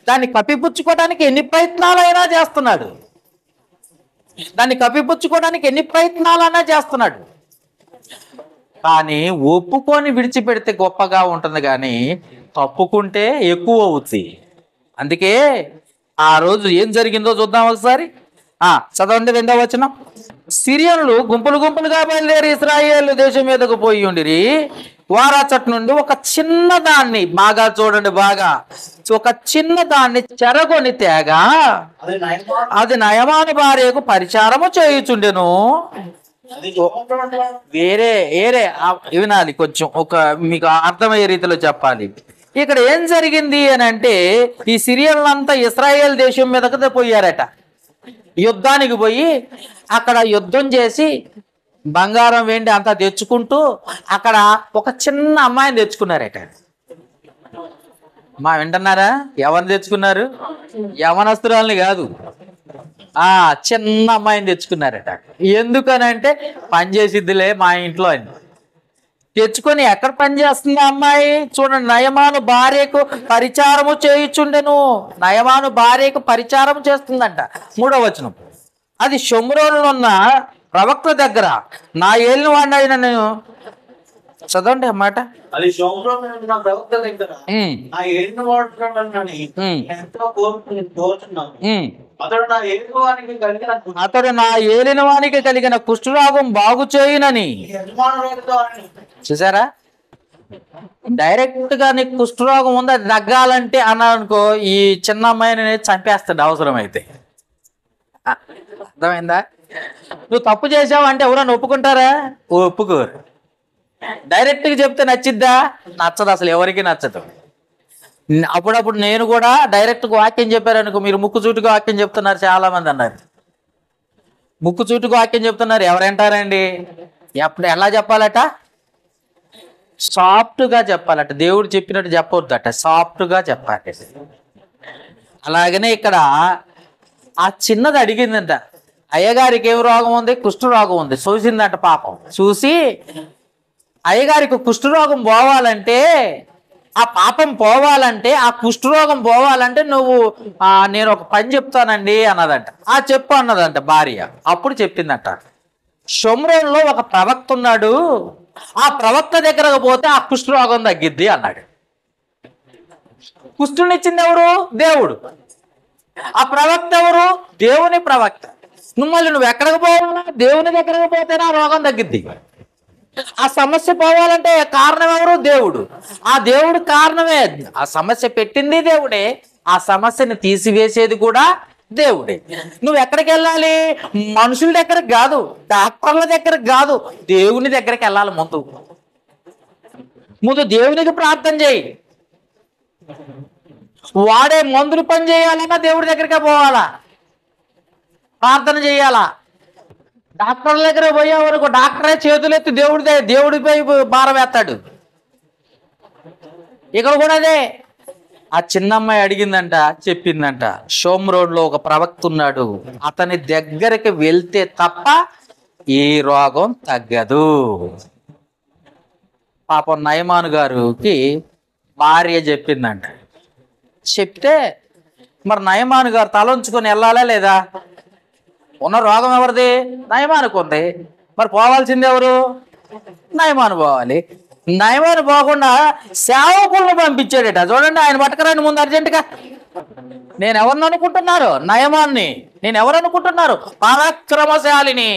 దాన్ని కప్పిపుచ్చుకోవడానికి ఎన్ని ప్రయత్నాలైనా చేస్తున్నాడు. కానీ ఒప్పుకొని విడిచిపెడితే గొప్పగా ఉంటుంది, కానీ తప్పుకుంటే ఎక్కువ అవుతుంది. అందుకే ఆ రోజు ఏం జరిగిందో చూద్దాం ఒకసారి. చదవండి 2వ వచనం. సిరియనులు గుంపులు గుంపులుగా బయలుదేరి ఇశ్రాయేలు దేశం మీదకు పోయి ఉండిరి. వారచట్ నుండి ఒక చిన్న దాన్ని, బాగా చూడండి, ఒక చిన్న దాన్ని చెరగొని తేగా అది నయమా అది నయమాను భార్యకు పరిచారము చేయుచుండెను. అది చూడటం వేరే వినాలి, కొంచెం మీకు అర్థమయ్యే రీతిలో చెప్పాలి. ఇక్కడ ఏం జరిగింది అని అంటే, ఈ సిరియన్లంతా ఇశ్రాయేల్ దేశం మీదకి పోయారట. యుద్ధానికి పోయి అక్కడ యుద్ధం చేసి బంగారం వెండి అంతా తెచ్చుకుంటూ అక్కడ ఒక చిన్న అమ్మాయిని తెచ్చుకున్నారట. వింటున్నారా? ఎవరిని తెచ్చుకున్నారు? యవనస్తురాల్ని కాదు, చిన్న అమ్మాయిని తెచ్చుకున్నారట. ఎందుకనంటే పని చేసిద్దిలే మా ఇంట్లో అని తెచ్చుకొని. ఎక్కడ పని చేస్తుంది ఆ అమ్మాయి? చూడండి, నయమాను భార్యకు పరిచారము చేయుచుండెను. నయమాను భార్యకు పరిచారం చేస్తుందంట. 3వ వచనం. అది షోమ్రోనులో ఉన్న ప్రవక్త దగ్గర నా ఏలిన వాడిన నేను, చదవండి అన్నమాట. అది శోభ్రం నా ప్రవక్త దగ్గర నా ఏలిన వాడుతున్నానని ఎంతో కోరుతున్నాను. అతడు నా ఏలిన వానికి కలిగిన కుష్ఠరోగం బాగు చేయునని. యజమానులతో అని చూసారా? డైరెక్ట్ గా నీకు కుష్ఠరోగం ఉంది, అది తగ్గాలంటే అన్నారనుకో, ఈ చిన్న అమ్మాయిని చంపేస్తాడు అవసరమైతే. అర్థమైందా? నువ్వు తప్పు చేసావు అంటే ఎవరైనా ఒప్పుకుంటారా? ఒప్పుకోరు. డైరెక్ట్గా చెప్తే నచ్చిద్దా? నచ్చదు, అసలు ఎవరికి నచ్చదు. అప్పుడప్పుడు నేను కూడా డైరెక్ట్గా వాక్యం చెప్పారనుకో, మీరు ముక్కుచూటుగా వాక్యం చెప్తున్నారు చాలా మంది అన్నారు. ముక్కుచూటుగా వాక్యం చెప్తున్నారు, ఎవరంటారండి? ఎలా చెప్పాలట? సాఫ్ట్గా చెప్పాలట. దేవుడు చెప్పినట్టు చెప్పొద్దట, సాఫ్ట్గా చెప్పాలి. అలాగనే ఇక్కడ ఆ చిన్నది అడిగిందంట, అయ్యగారికి ఏం రోగం ఉంది? కుష్ఠరోగం ఉంది. చూసిందంట పాపం. చూసి అయ్యగారికి కుష్ఠరోగం పోవాలంటే, ఆ పాపం పోవాలంటే, ఆ కుష్ఠరోగం పోవాలంటే నేను ఒక పని చెప్తానండి అన్నదంట. చెప్పు అన్నదంట భార్య. అప్పుడు చెప్పిందంట, షోమ్రోన్లో ఒక ప్రవక్త ఉన్నాడు, ఆ ప్రవక్త దగ్గరకు పోతే ఆ కుష్ఠరోగం తగ్గిద్ది అన్నాడు. కుష్ఠునిచ్చింది ఎవరు? దేవుడు. ఆ ప్రవక్త ఎవరు? దేవుని ప్రవక్త. నువ్వు ఎక్కడికి పోవాలా? దేవుని దగ్గరకు పోతేనే ఆ రోగం తగ్గిద్ది. ఆ సమస్య పోవాలంటే కారణం ఎవరు? దేవుడు. ఆ దేవుడు కారణమే. ఆ సమస్య పెట్టింది దేవుడే, ఆ సమస్యని తీసివేసేది కూడా దేవుడే. నువ్వు ఎక్కడికి వెళ్ళాలి? మనుషుల దగ్గరకు కాదు, డాక్టర్ల దగ్గరకు కాదు, దేవుని దగ్గరికి వెళ్ళాలి. ముందు దేవునికి ప్రార్థన చేయి. వాడే మందులు పని చేయాలన్నా దేవుడి దగ్గరికే పోవాలా, ప్రార్థన చేయాలా. డాక్టర్ల దగ్గర పోయే వరకు డాక్టరే చేతులెత్తి దేవుడిపై భారం వేస్తాడు. ఇక్కడ కూడా అదే. ఆ చిన్నమ్మాయి అడిగిందంట, చెప్పిందంట, షోమ్రోన్లో ఒక ప్రవక్త ఉన్నాడు, అతని దగ్గరికి వెళ్తే తప్ప ఈ రోగం తగ్గదు. పాపం నయమాను గారికి భార్య చెప్పిందంట, చెప్తే మరి నయమాను గారు తలంచుకొని వెళ్ళాలా లేదా? ఉన్న రోగం ఎవరిది? నయమానుకు ఉంది. మరి పోవాల్సింది ఎవరు? నయమాను పోవాలి. నయమాను పోకుండా సేవకులను పంపించాడట. చూడండి, ఆయన పట్టుకురాని ముందు అర్జెంటుగా. నేను ఎవరిని అనుకుంటున్నారు? నయమాన్ని. నేను ఎవరు అనుకుంటున్నారు? పరాక్రమశాలిని.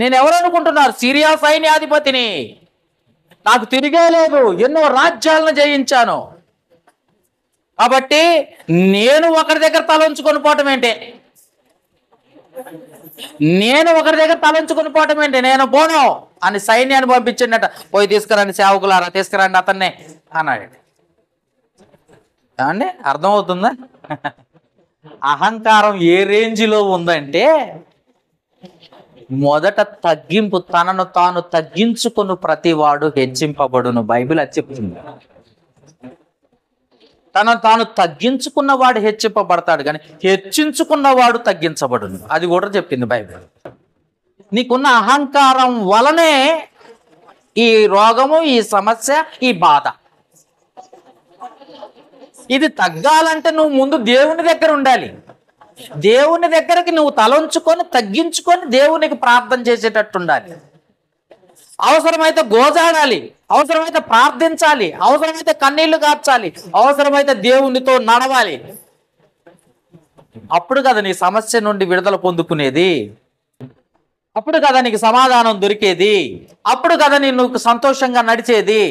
నేను ఎవరు అనుకుంటున్నారు? సిరియా సైన్యాధిపతిని. నాకు తిరిగే లేదు, ఎన్నో రాజ్యాలను జయించాను. కాబట్టి నేను ఒకరి దగ్గర తలంచుకొని పోవటం ఏంటి? నేను పోను అని సైన్యాన్ని పంపించిండట. పోయి తీసుకురండి సేవకులారా, తీసుకురండి అతన్నే అన్నాడు. ఏమండి, అర్థమవుతుందా? అహంకారం ఏ రేంజ్లో ఉందంటే, మొదట తగ్గింపు. తనను తాను తగ్గించుకుని ప్రతివాడు హెచ్చింపబడును. బైబిల్ అది చెప్తుంది. తనను తాను తగ్గించుకున్నవాడు హెచ్చింపబడతాడు, కానీ హెచ్చించుకున్నవాడు తగ్గించబడును. అది కూడా చెప్పింది బైబిల్. నీకున్న అహంకారం వలనే ఈ రోగము, ఈ సమస్య, ఈ బాధ. ఇది తగ్గాలంటే నువ్వు ముందు దేవుని దగ్గర ఉండాలి. దేవుని దగ్గరికి నువ్వు తలంచుకొని తగ్గించుకొని దేవునికి ప్రార్థన చేసేటట్టు ఉండాలి. అవసరమైతే గోజాడాలి, అవసరమైతే ప్రార్థించాలి, అవసరమైతే కన్నీళ్లు కార్చాలి, అవసరమైతే దేవునితో నడవాలి. అప్పుడు కదా నీ సమస్య నుండి విడుదల పొందుకునేది. అప్పుడు కదా నీకు సమాధానం దొరికేది. అప్పుడు కదా నువ్వు సంతోషంగా నడిచేది.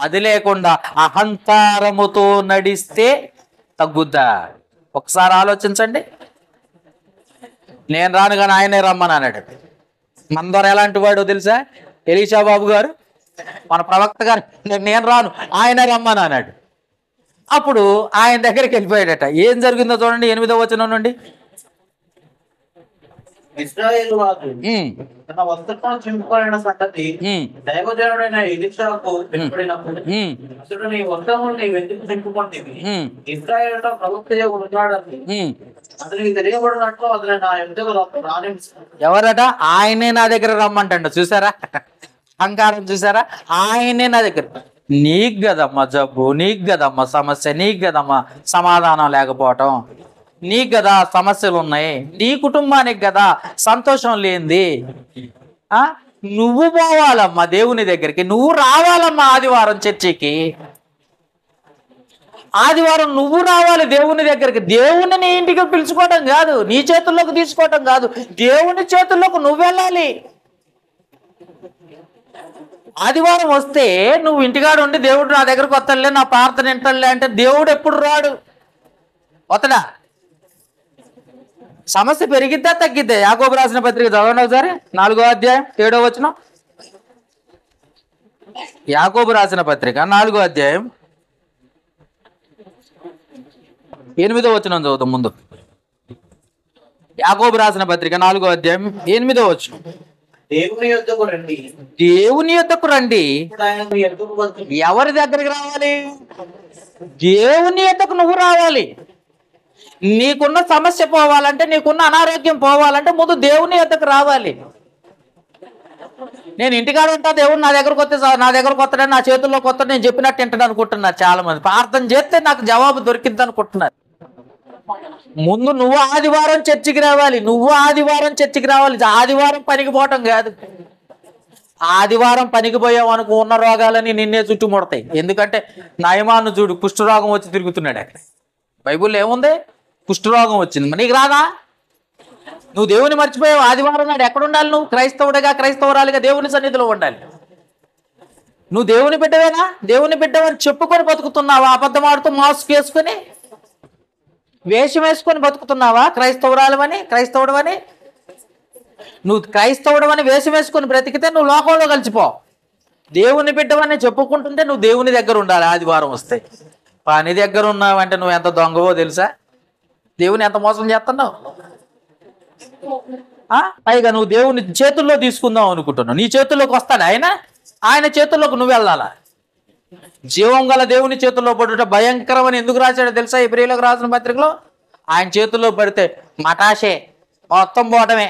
అది లేకుండా అహంకారముతో నడిస్తే తగ్గుద్దా? ఒకసారి ఆలోచించండి. నేను రాను కానీ ఆయనే రమ్మని అన్నాడు. మన ద్వారా ఎలాంటి వాడో తెలుసా? ఎలీషా బాబు గారు, మన ప్రవక్త గారు, నేను రాను ఆయన రమ్మని అన్నాడు. అప్పుడు ఆయన దగ్గరికి వెళ్ళిపోయాడట. ఏం జరిగిందో చూడండి 8వ వచనం నుండి. ఇశ్రాయేలు వారు తన వస్త్రమును చింపుకొనిన సంగతి దైవజనుడైన ఎలీషాకు వినపడినప్పుడు, అసలు నీ వస్త్రమును నీవెందుకు చింపుకొంటివి? ఇశ్రాయేలులో ప్రవక్త ఉన్నాడని అతనికి తెలియబడినట్లు అతను నా యుద్ధకు రానించు. ఎవరట? ఆయనే నా దగ్గర రమ్మంటండి. చూసారా అహంకారం? చూసారా? ఆయనే నా దగ్గర. నీకు కదమ్మా జబ్బు, నీకు కదమ్మా సమస్య, నీకు కదమ్మా సమాధానం లేకపోవటం, నీకు కదా సమస్యలు ఉన్నాయి, నీ కుటుంబానికి కదా సంతోషం లేనిది. నువ్వు పోవాలమ్మా దేవుని దగ్గరికి, నువ్వు రావాలమ్మా ఆదివారం చర్చికి. ఆదివారం నువ్వు రావాలి దేవుని దగ్గరికి. దేవుని నీ ఇంటికి పిలుచుకోవటం కాదు, నీ చేతుల్లోకి తీసుకోవటం కాదు, దేవుని చేతుల్లోకి నువ్వు వెళ్ళాలి. ఆదివారం వస్తే నువ్వు ఇంటికాడ ఉండి దేవుడు నా దగ్గరకు వస్తాడులే, నా ప్రార్థన వింటాడులే అంటే దేవుడు ఎప్పుడు రాడు. వతడా? సమస్య పెరిగిద్దా తగ్గిద్దా? యాకోబు రాసిన పత్రిక చదవండి ఒకసారి, 4వ అధ్యాయం 7వ వచనం. యాకోబు రాసిన పత్రిక 4వ అధ్యాయం 8వ వచనం చదువుతాం ముందు. యాకోబు రాసిన పత్రిక 4వ అధ్యాయం 8వ వచనం. దేవుని యొద్దకు రండి. దేవుని యొద్దకు రండి. ఎవరి దగ్గరికి రావాలి? దేవుని యొద్దకు నువ్వు రావాలి. నీకున్న సమస్య పోవాలంటే, నీకున్న అనారోగ్యం పోవాలంటే ముందు దేవుని యొద్దకు రావాలి. నేను ఇంటికాడ ఉంటా, దేవుడు నా దగ్గరకు వస్తే, నా దగ్గరకు వస్తాడని, నా చేతుల్లోకి వస్తాడు, నేను చెప్పినట్టు వింటాడు అనుకుంటున్నారు చాలా మంది. ప్రార్థన చేస్తే నాకు జవాబు దొరికిద్ది అనుకుంటున్నారు. ముందు నువ్వు ఆదివారం చర్చికి రావాలి. ఆదివారం పనికి పోవటం కాదు. ఆదివారం పనికి పోయావు అనుకో, ఉన్న రోగాలని నిన్నే చుట్టుముడతాయి. ఎందుకంటే నయమాను చూడు, కుష్ఠరోగం వచ్చి తిరుగుతున్నాడు. అక్కడ బైబుల్లో ఏముంది? కుష్ఠరోగం వచ్చింది. నీకు రాదా? నువ్వు దేవుని మర్చిపోయావు. ఆదివారం నాడు ఎక్కడ ఉండాలి? నువ్వు క్రైస్తవుడిగా, క్రైస్తవురాలిగా దేవుని సన్నిధిలో ఉండాలి. నువ్వు దేవుని బిడ్డవేనా? దేవుని బిడ్డవని చెప్పుకొని బతుకుతున్నావా? అబద్ధం ఆడుతూ మాస్క్ వేసుకొని, వేషం వేసుకొని బతుకుతున్నావా? క్రైస్తవుడు అని నువ్వు క్రైస్తవుడు అని వేషం వేసుకొని బ్రతికితే నువ్వు లోకంలో కలిసిపో. దేవుని బిడ్డవని చెప్పుకుంటుంటే నువ్వు దేవుని దగ్గర ఉండాలి. ఆదివారం వస్తే పని దగ్గర ఉన్నావంటే నువ్వు ఎంత దొంగవో తెలుసా? దేవుని ఎంత మోసం చేస్తున్నావు. పైగా నువ్వు దేవుని చేతుల్లో తీసుకుందాం అనుకుంటున్నావు. నీ చేతుల్లోకి వస్తాడు ఆయన చేతుల్లోకి నువ్వు వెళ్ళాలా? జీవం గల దేవుని చేతుల్లో పడుట భయంకరం అని ఎందుకు రాశాడో తెలుసా? హెబ్రీయులకు రాసిన పత్రికలో, ఆయన చేతుల్లో పడితే మటాషే, మొత్తం పోవటమే.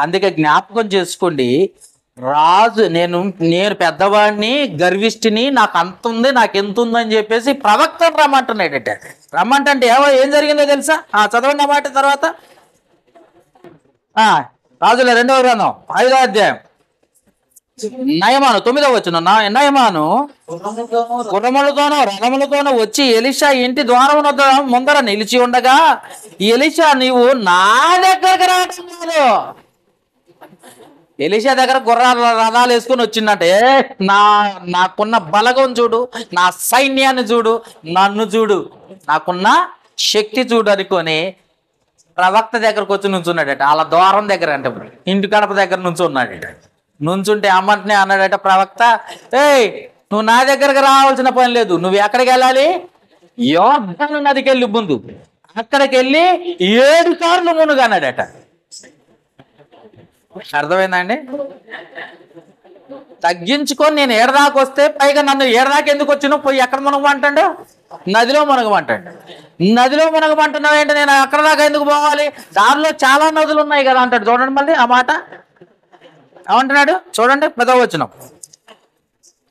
అందుకే జ్ఞాపకం చేసుకోండి, రాజు నేను పెద్దవాడిని, గర్విష్ఠిని, నాకు అంత ఉంది, నాకు ఎంత ఉందని చెప్పేసి ప్రవక్తను రమ్మంటున్నాడట. రమ్మంటే ఏం జరిగిందో తెలుసా? చదవండి ఆ మాట తర్వాత. రాజుల 2వ గ్రంథం 5వ అధ్యాయం నయమాను 9వ వచనం. నయమాను గుర్రములతోనూ రథములతోనూ వచ్చి ఎలీషా ఇంటి ద్వారం ముందర నిలిచి ఉండగా, ఎలీషా నీవు నా దగ్గరకు రావట్లేదు. ఎలీషా దగ్గర గుర్రాలు రథాలు వేసుకొని వచ్చిందంటే, నాకున్న బలగం చూడు, నా సైన్యాన్ని చూడు, నన్ను చూడు, నాకున్న శక్తి చూడు అనుకొని ప్రవక్త దగ్గరకు వచ్చి నుంచున్నాడట. వాళ్ళ ద్వారం దగ్గర అంటే ఇంటి గడప దగ్గర నుంచున్నాడట. నుంచుంటే అమ్మంటనే అన్నాడట ప్రవక్త, ఏయ్ నువ్వు నా దగ్గరకు రావాల్సిన పని లేదు, నువ్వు ఎక్కడికి వెళ్ళాలి? యోర్దాను నదికి వెళ్ళి ముందు, అక్కడికి వెళ్ళి 7 సార్లు మునుగు అన్నాడట. అర్థమైందండి? తగ్గించుకొని నేను ఏడదాకా వస్తే, పైగా నన్ను ఏడదాకా ఎందుకు వచ్చినావు, పోయి ఎక్కడ మునగమంటాడు? నదిలో మునగమంటాడు. నదిలో మునగమంటున్నావు ఏంటి, నేను అక్కడ దాకా ఎందుకు పోవాలి? దారిలో చాలా నదులు ఉన్నాయి కదా అంటాడు. చూడండి మళ్ళీ ఆ మాట ఏమంటున్నాడు చూడండి. 10వ వచనం.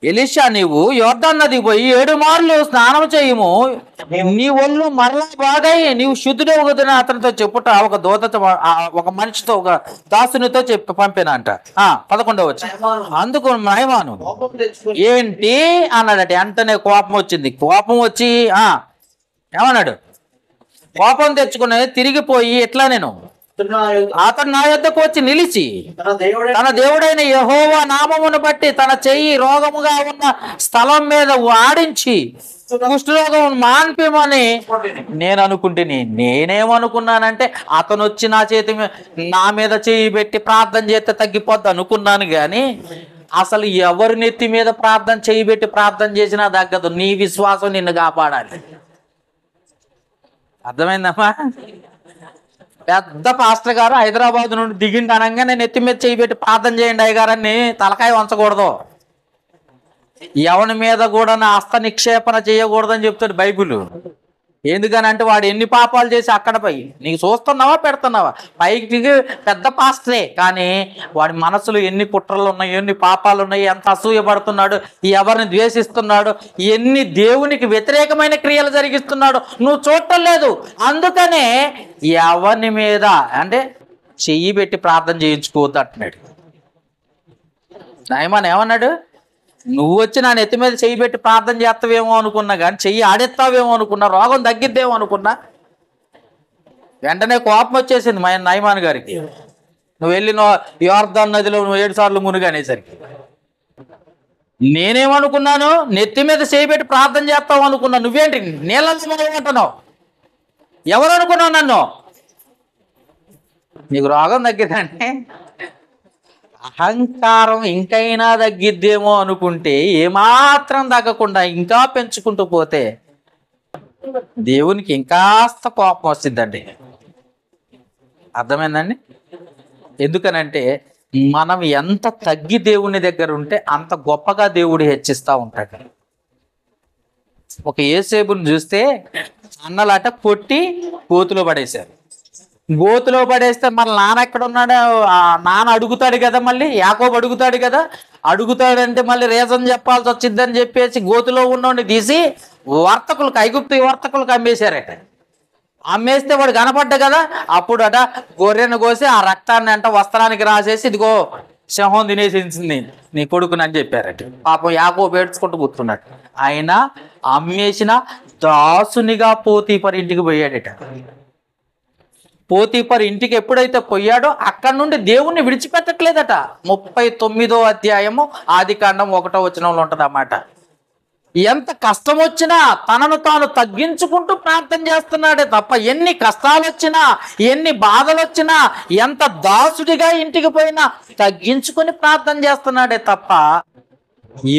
ఎలీషా నీవు యోర్దాను నదికి పోయి 7 మార్లు స్నానం చేయము, నీ ఒళ్ళు మరలా బాగై నీవు శుద్ధుడవుతుందని అతనితో చెప్పుట ఒక దూతతో, ఒక మనిషితో, ఒక దాసునితో చెప్పి పంపినంట. 11వ వచనం. అందుకు నయమాను ఏంటి అన్నాడట. వెంటనే కోపం వచ్చింది. కోపం వచ్చి ఏమన్నాడు? కోపం తెచ్చుకుని తిరిగిపోయి ఎట్లా నేను అతను నా యొద్దకు వచ్చి నిలిచి తన దేవుడైన యెహోవా నామమును బట్టి తన చెయ్యి రోగముగా ఉన్న స్థలం మీద వాడించి కుష్ఠరోగం మాన్పిమని నేను అనుకుంటుని. నేనేమనుకున్నానంటే అతను వచ్చి నా మీద చెయ్యి పెట్టి ప్రార్థన చేస్తే తగ్గిపోద్ది అనుకున్నాను, కానీ అసలు ఎవరి నెత్తి మీద ప్రార్థన చెయ్యి పెట్టి ప్రార్థన చేసినా తగ్గదు. నీ విశ్వాసం నిన్ను కాపాడాలి. అర్థమైందమ్మా? పెద్ద పాస్టర్ గారు హైదరాబాద్ నుండి దిగిండి అనగానే నెత్తి మీద చేయి పెట్టి ప్రార్థన చేయండి అయ్యగారని తలకాయ వంచకూడదు. ఎవరి మీద కూడా నా హస్త నిక్షేపణ చేయకూడదని చెప్తాడు బైబిల్. ఎందుకనంటే వాడు ఎన్ని పాపాలు చేసి అక్కడ పోయి నీకు చూస్తున్నావా పెడుతున్నావా, పైకి పెద్ద పాస్టరే కానీ వాడి మనసులో ఎన్ని కుట్రలు ఉన్నాయి, ఎన్ని పాపాలు ఉన్నాయి, ఎంత అసూయపడుతున్నాడు, ఎవరిని ద్వేషిస్తున్నాడు, ఎన్ని దేవునికి వ్యతిరేకమైన క్రియలు జరిగిస్తున్నాడు నువ్వు చూడటం లేదు. అందుకనే ఎవరిని మీద అంటే చెయ్యి పెట్టి ప్రార్థన చేయించుకోవద్దు అంటున్నాడు. నయమాన్ ఏమన్నాడు? నువ్వు వచ్చి నా నెత్తి మీద చెయ్యి పెట్టి ప్రార్థన చేస్తావేమో అనుకున్నా, కానీ చెయ్యి ఆడెత్తావేమో అనుకున్నా, రోగం తగ్గిద్దేమో అనుకున్నా. వెంటనే కోపం వచ్చేసింది మా నయమాన్ గారికి. నువ్వు వెళ్ళి యోర్దాను నదిలో 7 సార్లు మునుగు అనేసరికి నేనేమనుకున్నాను, నెత్తి మీద చెయ్యి పెట్టి ప్రార్థన చేస్తావు అనుకున్నా. నువ్వేంటి నీళ్ళని మునగమంటున్నావు? ఎవరు అనుకున్నావు నన్ను? నీకు రోగం తగ్గిద్దంటే అహంకారం ఇంకైనా తగ్గిద్దేమో అనుకుంటే ఏమాత్రం తగ్గకుండా ఇంకా పెంచుకుంటూ పోతే దేవునికి ఇంకాస్త కోపం వస్తుందండి. అర్థమైందండి? ఎందుకనంటే మనం ఎంత తగ్గి దేవుని దగ్గర ఉంటే అంత గొప్పగా దేవుడు హెచ్చిస్తూ ఉంటాడు. ఒక యేసేపుని చూస్తే అన్నలాట కొట్టి గోతులో పడేశారు. గోతులో పడేస్తే మన నాన్న ఎక్కడ ఉన్నాడు? నాన్న అడుగుతాడు కదా, మళ్ళీ యాకోబు అడుగుతాడు కదా. అడుగుతాడంటే మళ్ళీ రీజన్ చెప్పాల్సి వచ్చిందని చెప్పేసి గోతులో ఉన్నోడిని తీసి వర్తకులకు, ఐగుప్తు వర్తకులకు అమ్మేశారట. అమ్మేస్తే వాడు కనపడ్డా కదా, అప్పుడు గొర్రెను కోసి ఆ రక్తాన్ని వస్త్రానికి రాసేసి ఇదిగో సింహం తినేసింది నీ కొడుకుని అని చెప్పారట. పాపం యాకోబు ఏడ్చుకుంటూ కూర్చున్నాడు. ఆయన అమ్మేసిన దాసునిగా పోతీఫర్ ఇంటికి పోయాడట. పోతీఫర్ ఇంటికి ఎప్పుడైతే పోయాడో అక్కడ నుండి దేవుణ్ణి విడిచిపెట్టట్లేదట. 39వ అధ్యాయము ఆదికాండం 1వ వచనంలో ఉంటుంది అన్నమాట. ఎంత కష్టం వచ్చినా తనను తాను తగ్గించుకుంటూ ప్రార్థన చేస్తున్నాడే తప్ప, ఎన్ని కష్టాలు వచ్చినా ఎన్ని బాధలు వచ్చినా ఎంత దాసుడిగా ఇంటికి పోయినా తగ్గించుకొని ప్రార్థన చేస్తున్నాడే తప్ప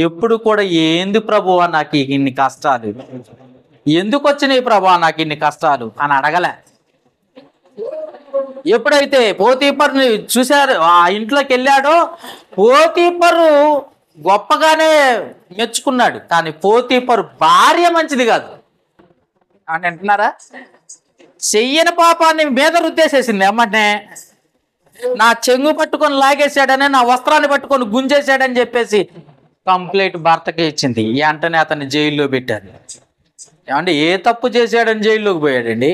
ఎప్పుడు కూడా ఏంది ప్రభువా నాకు ఇన్ని కష్టాలు, ఎందుకు వచ్చినాయి ప్రభువా నాకు ఇన్ని కష్టాలు అని అడగలే. ఎప్పుడైతే పోతీఫర్ని చూశారు, ఆ ఇంట్లోకి వెళ్ళాడో పోతీఫరు గొప్పగానే మెచ్చుకున్నాడు. కానీ పోతీఫరు భార్య మంచిది కాదు అని అంటున్నారా? చెయ్యని పాపాన్ని మీద రుద్దేసేసింది అమ్మనే. నా చెంగు పట్టుకొని లాగేశాడని, నా వస్త్రాన్ని పట్టుకొని గుంజేశాడని చెప్పేసి కంప్లైంట్ భర్తకి ఇచ్చింది. వెంటనే అతన్ని జైల్లో పెట్టారు. ఏమంటే ఏ తప్పు చేశాడని జైల్లోకి పోయాడండి?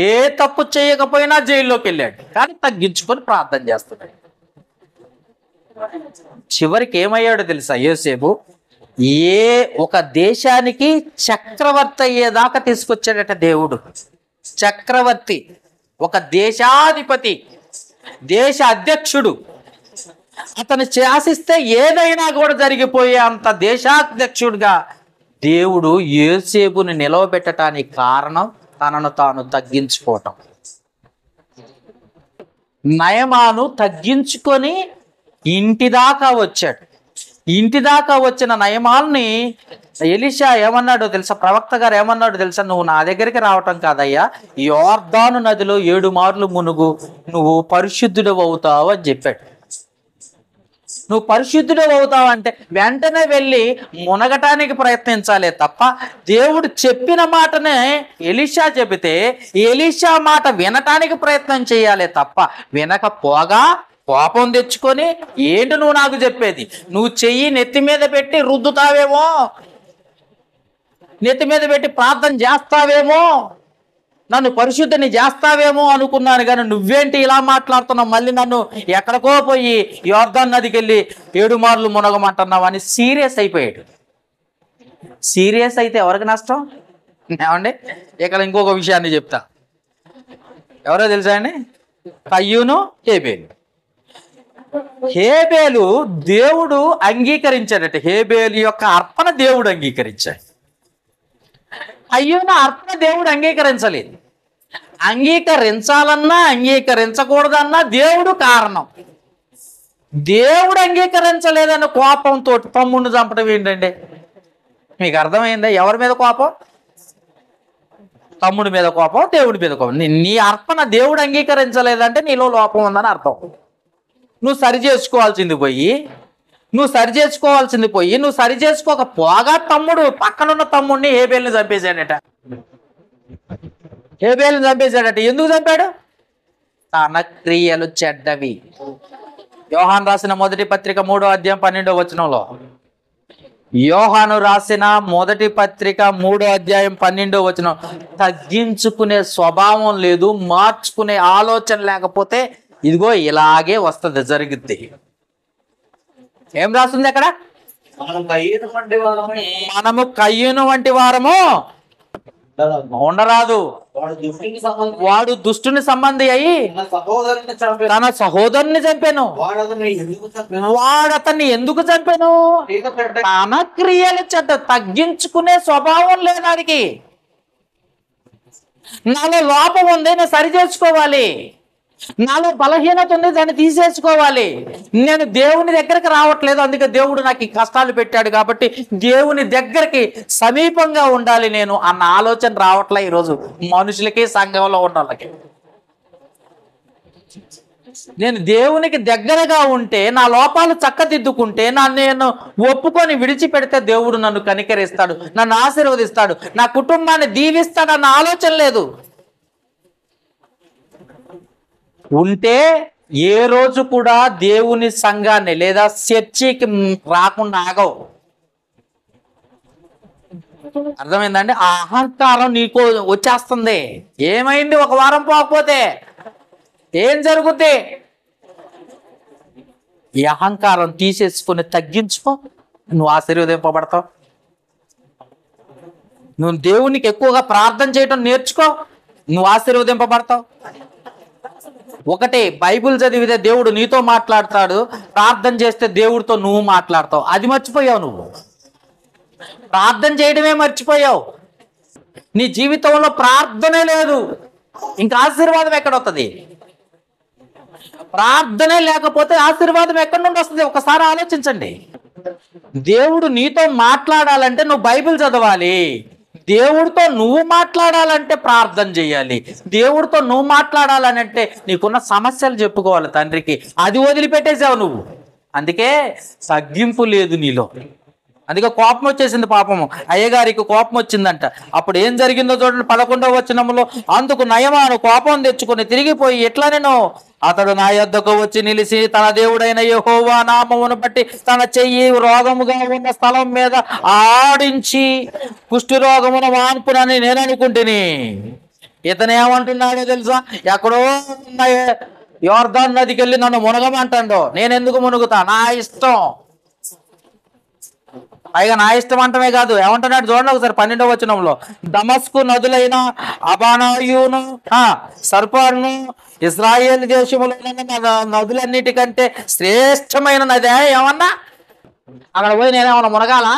ఏ తప్పు చేయకపోయినా జైల్లోకి వెళ్ళాడు, కానీ తగ్గించుకొని ప్రార్థన చేస్తున్నాడు. చివరికి ఏమయ్యాడో తెలుసా యోసేపు? ఒక దేశానికి చక్రవర్తి అయ్యేదాకా తీసుకొచ్చాడట దేవుడు. చక్రవర్తి, ఒక దేశాధిపతి, దేశ అధ్యక్షుడు. అతను శాసిస్తే ఏదైనా కూడా జరిగిపోయే అంత దేశాధ్యక్షుడిగా దేవుడు యోసేపుని నిలవబెట్టడానికి కారణం తనను తాను తగ్గించుకోవటం. నయమాను తగ్గించుకొని ఇంటి దాకా వచ్చాడు. ఇంటి దాకా వచ్చిన నయమాన్ని ఎలీషా ఏమన్నాడో తెలుసా? ప్రవక్త గారు ఏమన్నాడో తెలుసా? నువ్వు నా దగ్గరికి రావటం కాదయ్యా, యోర్దాను నదిలో 7 మార్లు మునుగు, నువ్వు పరిశుద్ధుడు అవుతావు అని చెప్పాడు. నువ్వు పరిశుద్ధుడు అవుతావు అంటే వెంటనే వెళ్ళి మునగటానికి ప్రయత్నించాలే తప్ప, దేవుడు చెప్పిన మాటనే ఎలీషా చెబితే ఎలీషా మాట వినటానికి ప్రయత్నం చేయాలి తప్ప, వినకపోగా కోపం తెచ్చుకొని ఏంటి నువ్వు నాకు చెప్పేది, నువ్వు చెయ్యి నెత్తి మీద పెట్టి రుద్దుతావేమో, నెత్తి మీద పెట్టి ప్రార్థన చేస్తావేమో, నన్ను పరిశుద్ధిని చేస్తావేమో అనుకున్నాను, కానీ నువ్వేంటి ఇలా మాట్లాడుతున్నావు, మళ్ళీ నన్ను ఎక్కడికో పోయి యోర్దాను నదికి వెళ్ళి 7 మార్లు మునగమంటున్నావు అని సీరియస్ అయిపోయాడు. సీరియస్ అయితే ఎవరికి నష్టం? ఏమండి, ఇక్కడ ఇంకొక విషయాన్ని చెప్తా. ఎవరో తెలుసా అండి? కయ్యూను, హేబేలు. హేబేలు దేవుడు అంగీకరించాడట. హేబేలు యొక్క అర్పణ దేవుడు అంగీకరించాడు. కయ్యూను అర్పణ దేవుడు అంగీకరించలేదు. అంగీకరించాలన్నా అంగీకరించకూడదన్నా దేవుడు కారణం. దేవుడు అంగీకరించలేదన్న కోపంతో తమ్ముడిని చంపడం ఏంటండి? మీకు అర్థమైందా? ఎవరి మీద కోపం? తమ్ముడి మీద కోపం, దేవుడి మీద కోపం. నీ అర్పణ దేవుడు అంగీకరించలేదంటే నీలో లోపం ఉందని అర్థం. నువ్వు సరి చేసుకోవాల్సింది పోయి నువ్వు సరి చేసుకోకపోగా తమ్ముడు, పక్కనున్న తమ్ముడిని హేబేలుని చంపేశాడట. ఎందుకు చంపాడు? తన క్రియలు చెడ్డవి. యోహాను రాసిన మొదటి పత్రిక 3వ అధ్యాయం 12వ వచనంలో, యోహాను రాసిన మొదటి పత్రిక 3వ అధ్యాయం 12వ వచనం, తగ్గించుకునే స్వభావం లేదు, మార్చుకునే ఆలోచన లేకపోతే ఇదిగో ఇలాగే వస్తుంది, జరుగుద్ది. ఏం రాస్తుంది అక్కడ? మనము కయ్యూను వంటి వారము ఉండరాదు. వాడు దుష్టుని సంబంధి అయి తన సహోదరుని చంపాను. వాడు అతన్ని ఎందుకు చంపాను? తన క్రియలు చెడ్డ. తగ్గించుకునే స్వభావం లేదానికి. నాలో లోపం ఉంది, నేను సరి చేసుకోవాలి. నాలో బలహీనత ఉంది, దాన్ని తీసేసుకోవాలి. నేను దేవుని దగ్గరికి రావట్లేదు, అందుకే దేవుడు నాకు ఈ కష్టాలు పెట్టాడు కాబట్టి దేవుని దగ్గరికి సమీపంగా ఉండాలి నేను అన్న ఆలోచన రావట్లే ఈరోజు మనుషులకి, సంఘంలో ఉన్న వాళ్ళకి. నేను దేవునికి దగ్గరగా ఉంటే, నా లోపాలు చక్కదిద్దుకుంటే, నేను ఒప్పుకొని విడిచిపెడితే దేవుడు నన్ను కనికరిస్తాడు, నన్ను ఆశీర్వదిస్తాడు, నా కుటుంబాన్ని దీవిస్తాడు అన్న ఆలోచన లేదు. ఉంటే ఏ రోజు కూడా దేవుని సంఘాన్ని లేదా చర్చికి రాకుండా ఆగవు. అర్థమైందండి? ఆ అహంకారం నీకు వచ్చేస్తుంది. ఏమైంది? ఒక వారం పోకపోతే ఏం జరుగుద్ది? ఈ అహంకారం తీసేసుకుని తగ్గించుకో, నువ్వు ఆశీర్వదింపబడతావు. నువ్వు దేవునికి ఎక్కువగా ప్రార్థన చేయటం నేర్చుకో, నువ్వు ఆశీర్వదింపబడతావు. ఒకటి, బైబిల్ చదివితే దేవుడు నీతో మాట్లాడతాడు, ప్రార్థన చేస్తే దేవుడితో నువ్వు మాట్లాడతావు. అది మర్చిపోయావు. నువ్వు ప్రార్థన చేయడమే మర్చిపోయావు. నీ జీవితంలో ప్రార్థనే లేదు, ఇంకా ఆశీర్వాదం ఎక్కడొస్తుంది? ప్రార్థనే లేకపోతే ఆశీర్వాదం ఎక్కడి నుండి వస్తుంది? ఒకసారి ఆలోచించండి. దేవుడు నీతో మాట్లాడాలంటే నువ్వు బైబిల్ చదవాలి. దేవుడితో నువ్వు మాట్లాడాలంటే ప్రార్థన చేయాలి. దేవుడితో నువ్వు మాట్లాడాలనంటే నీకున్న సమస్యలు చెప్పుకోవాలి తండ్రికి. అది వదిలిపెట్టేసావు నువ్వు. అందుకే తగ్గింపు లేదు నీలో. అందుకే కోపం వచ్చేసింది పాపము. అయ్యగారికి కోపం వచ్చిందంట. అప్పుడు ఏం జరిగిందో చూడండి 11వ వచనంలో. అందుకు నయమాను కోపం తెచ్చుకొని తిరిగిపోయి ఎట్లా నేను అతడు నా యొద్దకు వచ్చి నిలిచి తన దేవుడైన యెహోవా నామమును బట్టి తన చెయ్యి రోగముగా ఉన్న స్థలం మీద ఆడించి కుష్టి రోగమును మాన్పునని నేను అనుకుంటుని. ఇతను ఏమంటున్నాడో తెలుసా? ఎక్కడో ఉన్న యోర్దాను నదికి వెళ్ళి నన్ను మునగమంటాడో. నేను ఎందుకు మునుగుతా? నా ఇష్టం. పైగా నా ఇష్టం అంటమే కాదు, ఏమంటున్నాడు చూడండి ఒకసారి 12వ వచనంలో. దమస్కు నదులైన అబానాయును సర్పాను ఇజ్రాయేల్ దేశంలో నదులన్నిటికంటే శ్రేష్టమైన నది ఏమన్నా? అక్కడ పోయి నేనేమన్నా మునగాల?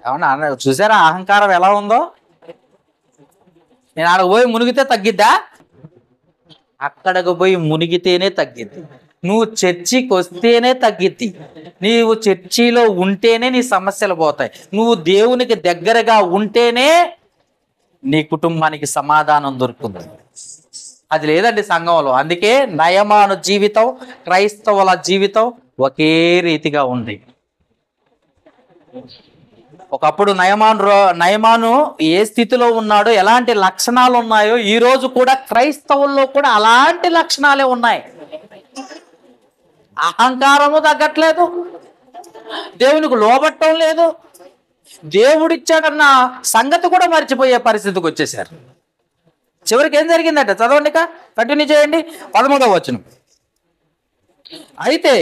ఏమన్నా చూసారా అహంకారం ఎలా ఉందో? నేను అక్కడికి పోయి మునిగితే తగ్గిద్దా? అక్కడికి పోయి మునిగితేనే తగ్గిద్ది. నువ్వు చర్చికి వస్తేనే తగ్గిద్ది. నీవు చర్చిలో ఉంటేనే నీ సమస్యలు పోతాయి. నువ్వు దేవునికి దగ్గరగా ఉంటేనే నీ కుటుంబానికి సమాధానం దొరుకుతుంది. అది లేదండి సంఘంలో. అందుకే నయమాను జీవితం క్రైస్తవుల జీవితం ఒకే రీతిగా ఉంది. ఒకప్పుడు నయమాను ఏ స్థితిలో ఉన్నాడో, ఎలాంటి లక్షణాలు ఉన్నాయో, ఈ రోజు కూడా క్రైస్తవుల్లో కూడా అలాంటి లక్షణాలే ఉన్నాయి. అహంకారము తగ్గట్లేదు, దేవునికి లోబట్టం లేదు, దేవుడిచ్చాడన్న సంగతి కూడా మర్చిపోయే పరిస్థితికి వచ్చేసారు. చివరికి ఏం జరిగిందట చదవండి, కంటిన్యూ చేయండి 13వ వచనం. అయితే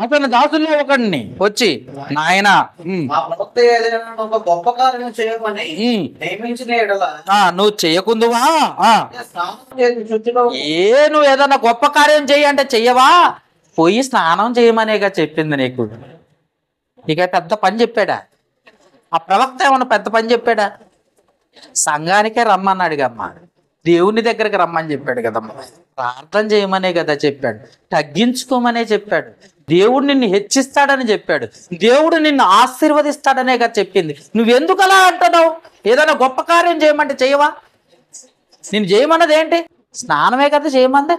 అతని దాసుల్లో ఒకడిని వచ్చి నాయన గొప్ప కార్యం చేయమని నియమించిన యెడల నువ్వు చేయకుందువా? నువ్వు ఏదన్నా గొప్ప కార్యం చెయ్యి అంటే చెయ్యవా? పోయి స్నానం చేయమనేగా చెప్పింది నీకు. నీకే పెద్ద పని చెప్పాడా? ఆ ప్రవక్త ఏమన్నా పెద్ద పని చెప్పాడా? సంఘానికే రమ్మన్నాడుగమ్మా, దేవుని దగ్గరికి రమ్మని చెప్పాడు కదమ్మా. ప్రార్థన చేయమనే కదా చెప్పాడు, తగ్గించుకోమనే చెప్పాడు, దేవుడు నిన్ను హెచ్చిస్తాడని చెప్పాడు, దేవుడు నిన్ను ఆశీర్వదిస్తాడనే కదా చెప్పింది. నువ్వెందుకు అలా అంటున్నావు? ఏదైనా గొప్ప కార్యం చేయమంటే చేయవా? నేను చేయమన్నది ఏంటి? స్నానమే కదా చేయమంది.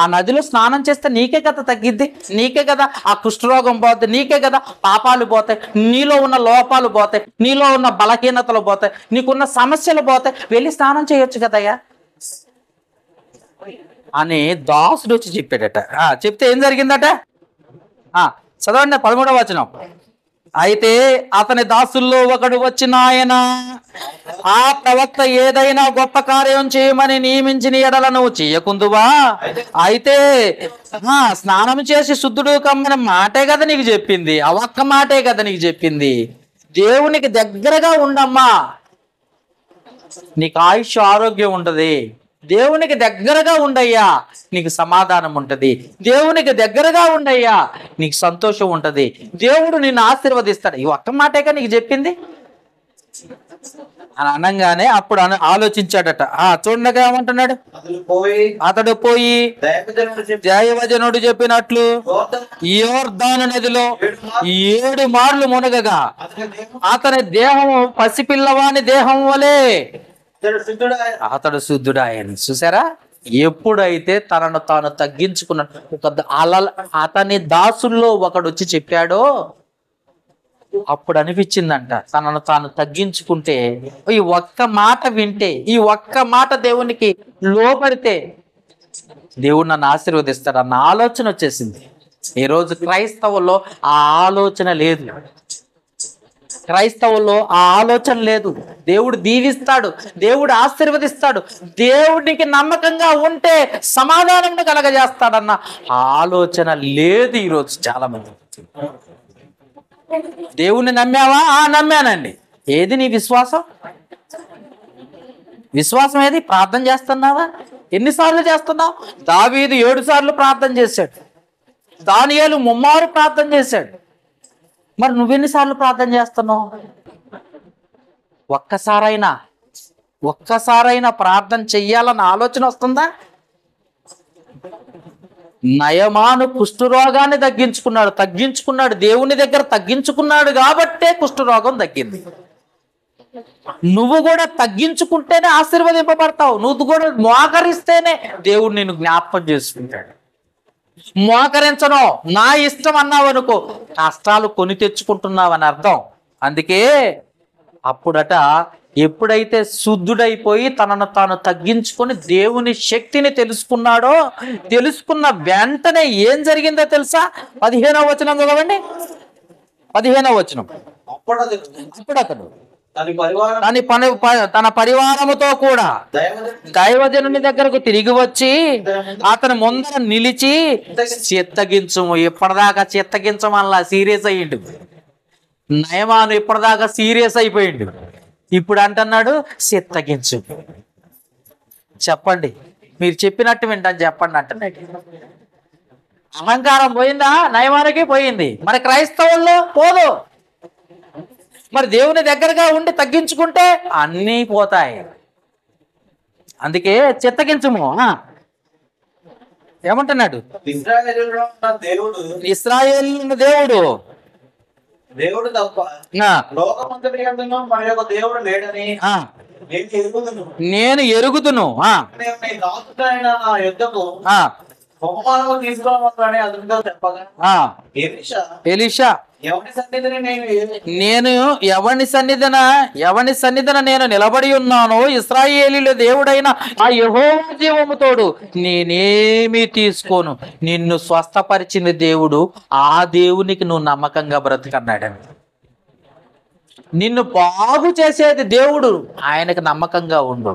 ఆ నదిలో స్నానం చేస్తే నీకే కదా తగ్గిద్ది, నీకే కదా ఆ కుష్ఠరోగం పోతాయి, నీకే కదా పాపాలు పోతాయి, నీలో ఉన్న లోపాలు పోతాయి, నీలో ఉన్న బలహీనతలు పోతాయి, నీకున్న సమస్యలు పోతాయి. వెళ్ళి స్నానం చేయొచ్చు కదయ్యా అని దాసుడు వచ్చి చెప్పాడట. చెప్తే ఏం జరిగిందట చదవండి 13వ వచనం. అయితే అతని దాసుల్లో ఒకడు వచ్చిన ఆయన ఆ ప్రవక్త ఏదైనా గొప్ప కార్యం చేయమని నియమించిన ఎడల నువ్వు చేయకుందువా? అయితే స్నానం చేసి శుద్ధుడు కమ్మని మాటే కదా నీకు చెప్పింది, ఆ ఒక్క మాటే కదా నీకు చెప్పింది. దేవునికి దగ్గరగా ఉండమ్మా, నీకు ఆయుష్ ఆరోగ్యం ఉంటది. దేవునికి దగ్గరగా ఉండయ్యా, నీకు సమాధానం ఉంటది. దేవునికి దగ్గరగా ఉండయ్యా, నీకు సంతోషం ఉంటది. దేవుడు నిన్ను ఆశీర్వదిస్తాడు. ఈ ఒక్క మాటేగా నీకు చెప్పింది అని అనగానే అప్పుడు ఆలోచించాడట. చూడగా ఏమంటున్నాడు? అతడు పోయి దైవజనుడు చెప్పినట్లు యోర్దాను నదిలో 7 మార్లు మునగగా అతని దేహము పసిపిల్లవాని దేహం వలె అతడు శుద్ధుడాయను. చూసారా? ఎప్పుడైతే తనను తాను తగ్గించుకున్న అతని దాసుల్లో ఒకడు వచ్చి చెప్పాడో అప్పుడు అనిపించిందంట, తనను తాను తగ్గించుకుంటే, ఈ ఒక్క మాట వింటే, ఈ ఒక్క మాట దేవునికి లోపడితే దేవుడు నన్ను ఆశీర్వదిస్తాడు అన్న ఆలోచన వచ్చేసింది. ఈరోజు క్రైస్తవుల్లో ఆ ఆలోచన లేదు. క్రైస్తవుల్లో ఆ ఆలోచన లేదు. దేవుడు దీవిస్తాడు, దేవుడు ఆశీర్వదిస్తాడు, దేవుడికి నమ్మకంగా ఉంటే సమాధానం కలగజేస్తాడన్న ఆలోచన లేదు ఈరోజు చాలా మంది. దేవుణ్ణి నమ్మావా? నమ్మానండి. ఏది నీ విశ్వాసం? విశ్వాసం ఏది? ప్రార్థన చేస్తున్నావా? ఎన్నిసార్లు చేస్తున్నావు? దావీదు 7 సార్లు ప్రార్థన చేశాడు, దానియేలు 3 మారు ప్రార్థన చేశాడు. మరి నువ్వెన్నిసార్లు ప్రార్థన చేస్తున్నావు? ఒక్కసారైనా ప్రార్థన చెయ్యాలన్న ఆలోచన వస్తుందా? నయమాను కుష్ఠరోగాన్ని తగ్గించుకున్నాడు, దేవుని దగ్గర తగ్గించుకున్నాడు కాబట్టే కుష్ఠరోగం తగ్గింది. నువ్వు కూడా తగ్గించుకుంటేనే ఆశీర్వదింపబడతావు. నువ్వు కూడా మోకరిస్తేనే దేవుడు నిన్ను జ్ఞాపకం చేసుకుంటాడు. మోకరించను, నా ఇష్టం అన్నావు అనుకో, కష్టాలు కొని తెచ్చుకుంటున్నావని అర్థం. అందుకే అప్పుడట ఎప్పుడైతే శుద్ధుడైపోయి తనను తాను తగ్గించుకొని దేవుని శక్తిని తెలుసుకున్నాడో, తెలుసుకున్న వెంటనే ఏం జరిగిందో తెలుసా? 15వ వచనం చదవండి. 15వ వచనం. అప్పుడు అతడు దాని తన పరివారముతో కూడా దైవజనుని దగ్గరకు తిరిగి వచ్చి అతని ముందర నిలిచి చిత్తగించుము. ఇప్పటిదాకా చిత్తగించమల్లా సీరియస్ అయ్యిండు నయమాను, ఇప్పటిదాకా సీరియస్ అయిపోయిండు. ఇప్పుడు అంటున్నాడు చిత్తగించు. చెప్పండి, మీరు చెప్పినట్టు వింటాను చెప్పండి అంటున్నాడు. అహంకారం పోయిందా? నయమానికి పోయింది. మరి క్రైస్తవుల్లో పోదు. మరి దేవుని దగ్గరగా ఉండి తగ్గించుకుంటే అన్నీ పోతాయి. అందుకే చిత్తగించుము. ఏమంటున్నాడు? ఇశ్రాయేలు దేవుడు తప్ప లోకమంతటి యందును మన యొక్క దేవుడు లేడని నేను ఎరుగుదును. యుద్ధము బహుమానము తీసుకోవాలని అతనితో చెప్పగా ఎలీషా నేను ఎవని సన్నిధిన నేను నిలబడి ఉన్నాను, ఇశ్రాయేలీయుల దేవుడైన ఆ యెహోవా జీవముతోడు నేనేమీ తీసుకోను. నిన్ను స్వస్థపరిచిన దేవుడు, ఆ దేవునికి నువ్వు నమ్మకంగా బ్రతుకన్నాడు. నిన్ను బాగు చేసేది దేవుడు, ఆయనకు నమ్మకంగా ఉండు.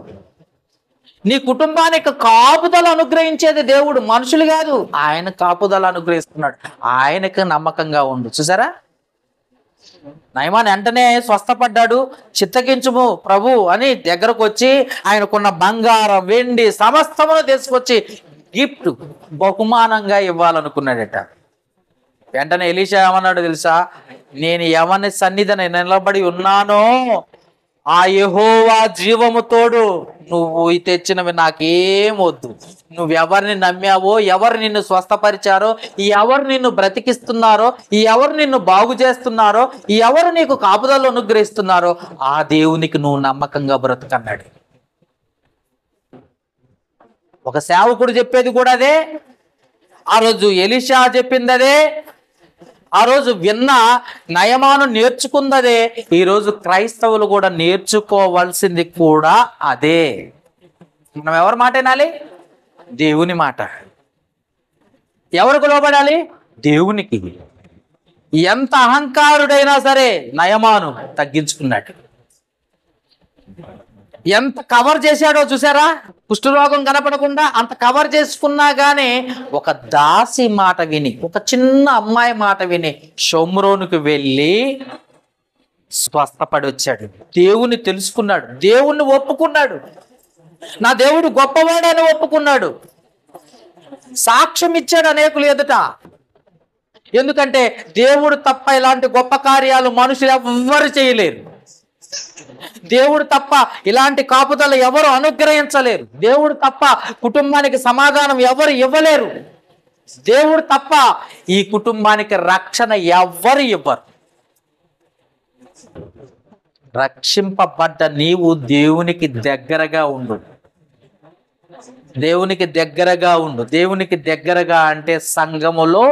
నీ కుటుంబానికి కాపుదల అనుగ్రహించేది దేవుడు, మనుషులు కాదు. ఆయన కాపుదల అనుగ్రహిస్తున్నాడు. ఆయనకు నమ్మకంగా ఉండు. చూసారా? నయమాన్ వెంటనే స్వస్థపడ్డాడు. చిత్తగించుము ప్రభు అని దగ్గరకు వచ్చి ఆయనకున్న బంగారం, వెండి సమస్తమును తీసుకొచ్చి గిఫ్ట్ బహుమానంగా ఇవ్వాలనుకున్నాడట. వెంటనే ఎలీషా ఏమన్నాడు తెలుసా? నేను ఎవరి సన్నిధిని నిలబడి ఉన్నానో ఆ యెహోవా జీవము తోడు నువ్వు తెచ్చినవి నాకేం వద్దు. నువ్వెవరిని నమ్మావో, ఎవరు నిన్ను స్వస్థపరిచారో, ఎవరు నిన్ను బ్రతికిస్తున్నారో, ఎవరు నిన్ను బాగు చేస్తున్నారో, ఎవరు నీకు కాపుదలు అనుగ్రహిస్తున్నారో ఆ దేవునికి నువ్వు నమ్మకంగా బ్రతుకన్నాడు. ఒక సేవకుడు చెప్పేది కూడా అదే, ఆ రోజు ఎలీషా చెప్పింది అదే, ఆ రోజు విన్న నయమాను నేర్చుకుందదే. ఈరోజు క్రైస్తవులు కూడా నేర్చుకోవాల్సింది కూడా అదే. మనం ఎవరి మాట వినాలి? దేవుని మాట. ఎవరికి లోబడాలి? దేవునికి. ఎంత అహంకారుడైనా సరే నయమాను తగ్గించుకున్నాడు. ఎంత కవర్ చేశాడో చూసారా? కుష్ఠరోగం కనపడకుండా అంత కవర్ చేసుకున్నా గానీ ఒక దాసి మాట విని, ఒక చిన్న అమ్మాయి మాట విని షోమ్రోనుకు వెళ్ళి స్వస్థపడి వచ్చాడు. దేవుని తెలుసుకున్నాడు, దేవుణ్ణి ఒప్పుకున్నాడు. నా దేవుడు గొప్పవాడని ఒప్పుకున్నాడు. సాక్ష్యం ఇచ్చాడు అనేకులు ఎదుట. ఎందుకంటే దేవుడు తప్ప ఇలాంటి గొప్ప కార్యాలు మనుషులు ఎవ్వరు చేయలేరు. దేవుడు తప్ప ఇలాంటి కాపుదల ఎవరు అనుగ్రహించలేరు. దేవుడు తప్ప కుటుంబానికి సమాధానం ఎవరు ఇవ్వలేరు. దేవుడు తప్ప ఈ కుటుంబానికి రక్షణ ఎవ్వరు ఇవ్వరు. రక్షింపబడ్డ నీవు దేవునికి దగ్గరగా ఉండు. దేవునికి దగ్గరగా ఉండు. దేవునికి దగ్గరగా అంటే సంఘములో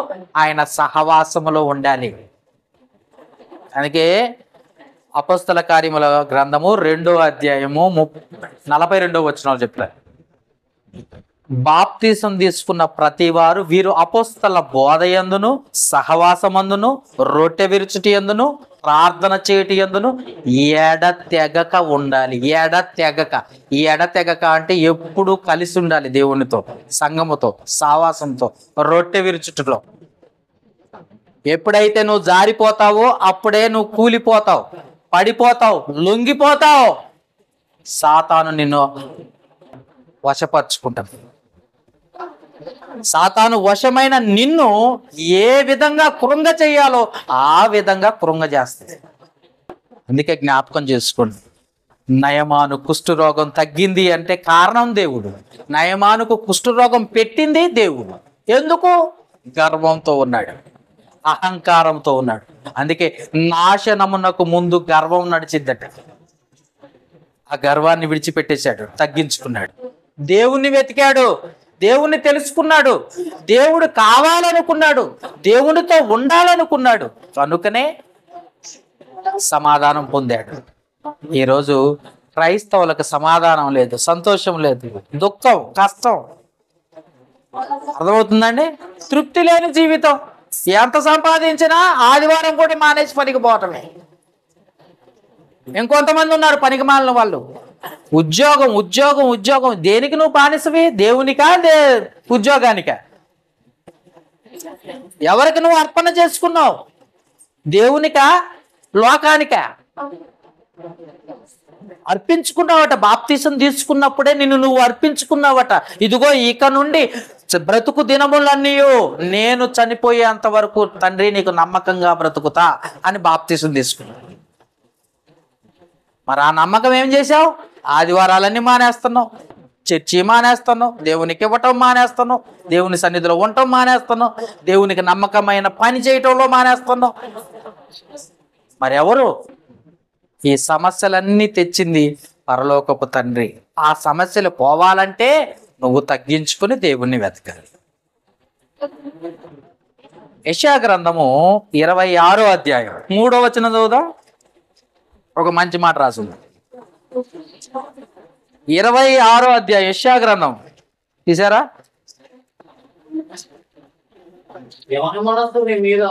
ఆయన సహవాసములో ఉండాలి. అందుకే అపోస్తల కార్యముల గ్రంథము 2వ అధ్యాయము 42వ వచనాలు చెప్తారు. బాప్తీసం తీసుకున్న ప్రతి వారు వీరు అపోస్తల బోధయందును, సహవాసమందును, రొట్టె విరుచుటి యందును, ప్రార్థన చేయటి యందును ఎడతెగక ఉండాలి. ఎడతెగక అంటే ఎప్పుడు కలిసి ఉండాలి దేవునితో, సంఘముతో, సహవాసంతో, రొట్టె విరుచుటిలో. ఎప్పుడైతే నువ్వు జారిపోతావో అప్పుడే నువ్వు కూలిపోతావు, పడిపోతావు, లొంగిపోతావు. సాతాను నిన్ను వశపరుచుకుంటావు. సాతాను వశమైన నిన్ను ఏ విధంగా కృంగ చేయాలో ఆ విధంగా కృంగ చేస్తుంది. అందుకే జ్ఞాపకం చేసుకోండి, నయమాను కుష్ఠరోగం తగ్గింది అంటే కారణం దేవుడు. నయమానుకు కుష్ఠరోగం పెట్టింది దేవుడు. ఎందుకు? గర్వంతో ఉన్నాడు, అహంకారంతో ఉన్నాడు. అందుకే నాశనమునకు ముందు గర్వం నడిచిద్దట. ఆ గర్వాన్ని విడిచిపెట్టేశాడు, తగ్గించుకున్నాడు. దేవుణ్ణి వెతికాడు, దేవుణ్ణి తెలుసుకున్నాడు, దేవుడు కావాలనుకున్నాడు, దేవునితో ఉండాలనుకున్నాడు, కనుకనే సమాధానం పొందాడు. ఈరోజు క్రైస్తవులకు సమాధానం లేదు, సంతోషం లేదు, దుఃఖం, కష్టం. అర్థమవుతుందండి? తృప్తి లేని జీవితం. ఎంత సంపాదించినా ఆదివారం కూడా మానేసి పనికి పోవటమే. ఇంకొంతమంది ఉన్నారు పనికి మాలిన వాళ్ళు. ఉద్యోగం ఉద్యోగం ఉద్యోగం. దేనికి నువ్వు బానిసవి? దేవునికా ఉద్యోగానికా? ఎవరికి నువ్వు అర్పణ చేసుకున్నావు? దేవునికా లోకానికా? అర్పించుకున్నావట. బాప్తీసం తీసుకున్నప్పుడే నిన్ను నువ్వు అర్పించుకున్నావట. ఇదిగో ఇక నుండి బ్రతుకు దినములన్నీ నేను చనిపోయేంత వరకు తండ్రి నీకు నమ్మకంగా బ్రతుకుతా అని బాప్తీసం తీసుకున్నావు. మరి ఆ నమ్మకం ఏం చేసావు? ఆదివారాలన్నీ మానేస్తున్నావు, చర్చి మానేస్తున్నావు, దేవునికి ఇవ్వటం మానేస్తున్నావు, దేవుని సన్నిధిలో ఉండటం మానేస్తున్నావు, దేవునికి నమ్మకమైన పని చేయటంలో మానేస్తున్నావు. మరి ఎవరు? ఈ సమస్యలన్నీ తెచ్చింది పరలోకపు తండ్రి. ఆ సమస్యలు పోవాలంటే నువ్వు తగ్గించుకుని దేవుణ్ణి వెతకాలి. యెషయా గ్రంథము 26వ అధ్యాయం 3వ వచనం చదువుదాం. ఒక మంచి మాట రాసింది. 26వ అధ్యాయం యెషయా గ్రంథం తీసారా? ఎవరి మనస్సు నీ మీద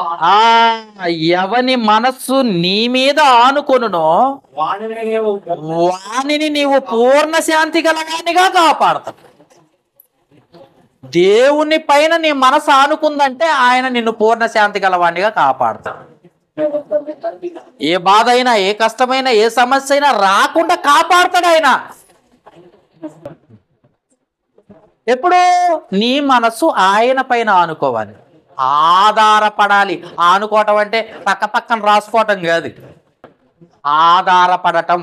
ఎవని మనస్సు నీ మీద ఆనుకొనునో వానిని నీవు పూర్ణ శాంతి గలవానిగా కాపాడతావు. దేవుని పైన నీ మనసు ఆనుకుందంటే ఆయన నిన్ను పూర్ణ శాంతి గలవానిగా కాపాడతాడు. ఏ బాధ అయినా, ఏ కష్టమైనా, ఏ సమస్య అయినా రాకుండా కాపాడతాడు ఆయన. ఎప్పుడు నీ మనసు ఆయన పైన ఆనుకోవాలి, ఆధారపడాలి. ఆనుకోవటం అంటే పక్క పక్కన రాసుకోవటం కాదు, ఆధారపడటం.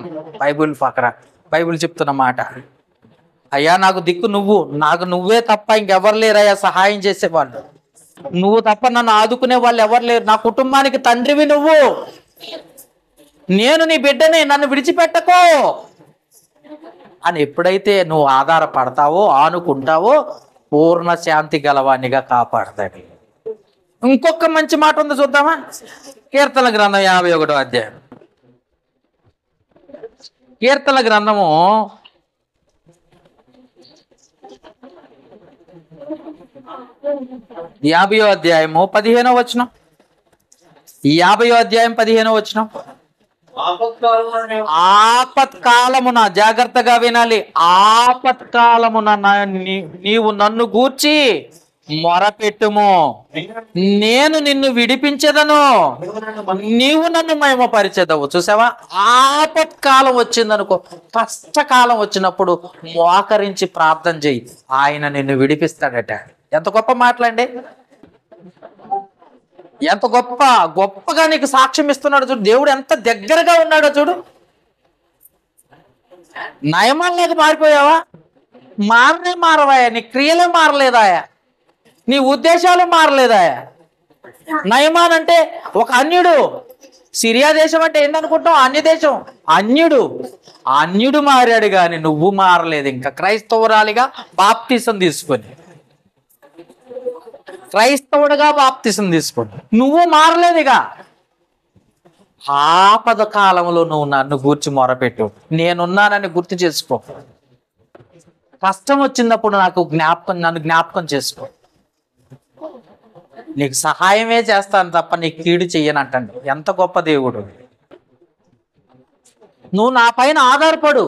బైబిల్ చెప్తున్న మాట. అయ్యా నాకు దిక్కు నువ్వు, నాకు నువ్వే తప్ప ఇంకెవరు లేరయ్యా సహాయం చేసేవాళ్ళు, నువ్వు తప్ప నన్ను ఆదుకునే వాళ్ళు ఎవరు లేరు, నా కుటుంబానికి తండ్రివి నువ్వు, నేను నీ బిడ్డని, నన్ను విడిచిపెట్టకో అని ఎప్పుడైతే నువ్వు ఆధారపడతావో, ఆనుకుంటావో పూర్ణ శాంతి గలవానిగా కాపాడతాడు. ఇంకొక మంచి మాట ఉంది చూద్దామా? కీర్తన గ్రంథం 51వ అధ్యాయం. కీర్తన గ్రంథము 50వ అధ్యాయము 15వ వచనం. 50వ అధ్యాయం 15వ వచనం. ఆపత్కాలమున, జాగ్రత్తగా వినాలి, ఆపత్కాలమున నీవు నన్ను గూర్చి మొరపెట్టుము, నేను నిన్ను విడిపించదను, నీవు నన్ను మహిమపరిచెదవు. చూసావా? ఆపత్కాలం వచ్చిందనుకో, కష్టకాలం వచ్చినప్పుడు మోకరించి ప్రార్థన చెయ్యి, ఆయన నిన్ను విడిపిస్తాడట. ఎంత గొప్ప మాటలండి! ఎంత గొప్పగా నీకు సాక్ష్యం ఇస్తున్నాడు చూడు. దేవుడు ఎంత దగ్గరగా ఉన్నాడో చూడు. నయమాల్లోకి మారిపోయావా? మారవాయా? నీ క్రియలే మారలేదాయా? నీ ఉద్దేశాలు మారలేదాయా? నయమాన్ అంటే ఒక అన్యుడు. సిరియా దేశం అంటే ఏంటనుకుంటావు? అన్య దేశం. అన్యుడు మారాడు కానీ నువ్వు మారలేదు. ఇంకా క్రైస్తవురాలిగా బాప్తిసం తీసుకొని, క్రైస్తవుడిగా బాప్తిసం తీసుకోండి, నువ్వు మారలేదుగా. ఆపద కాలంలో నువ్వు నన్ను గూర్చి మొరపెట్టు, నేనున్నానని గుర్తు చేసుకో. కష్టం వచ్చినప్పుడు నన్ను జ్ఞాపకం చేసుకో. నీకు సహాయమే చేస్తాను తప్ప నీకు కీడు చెయ్యనంటండి. ఎంత గొప్ప దేవుడు! నువ్వు నా పైన ఆధారపడు,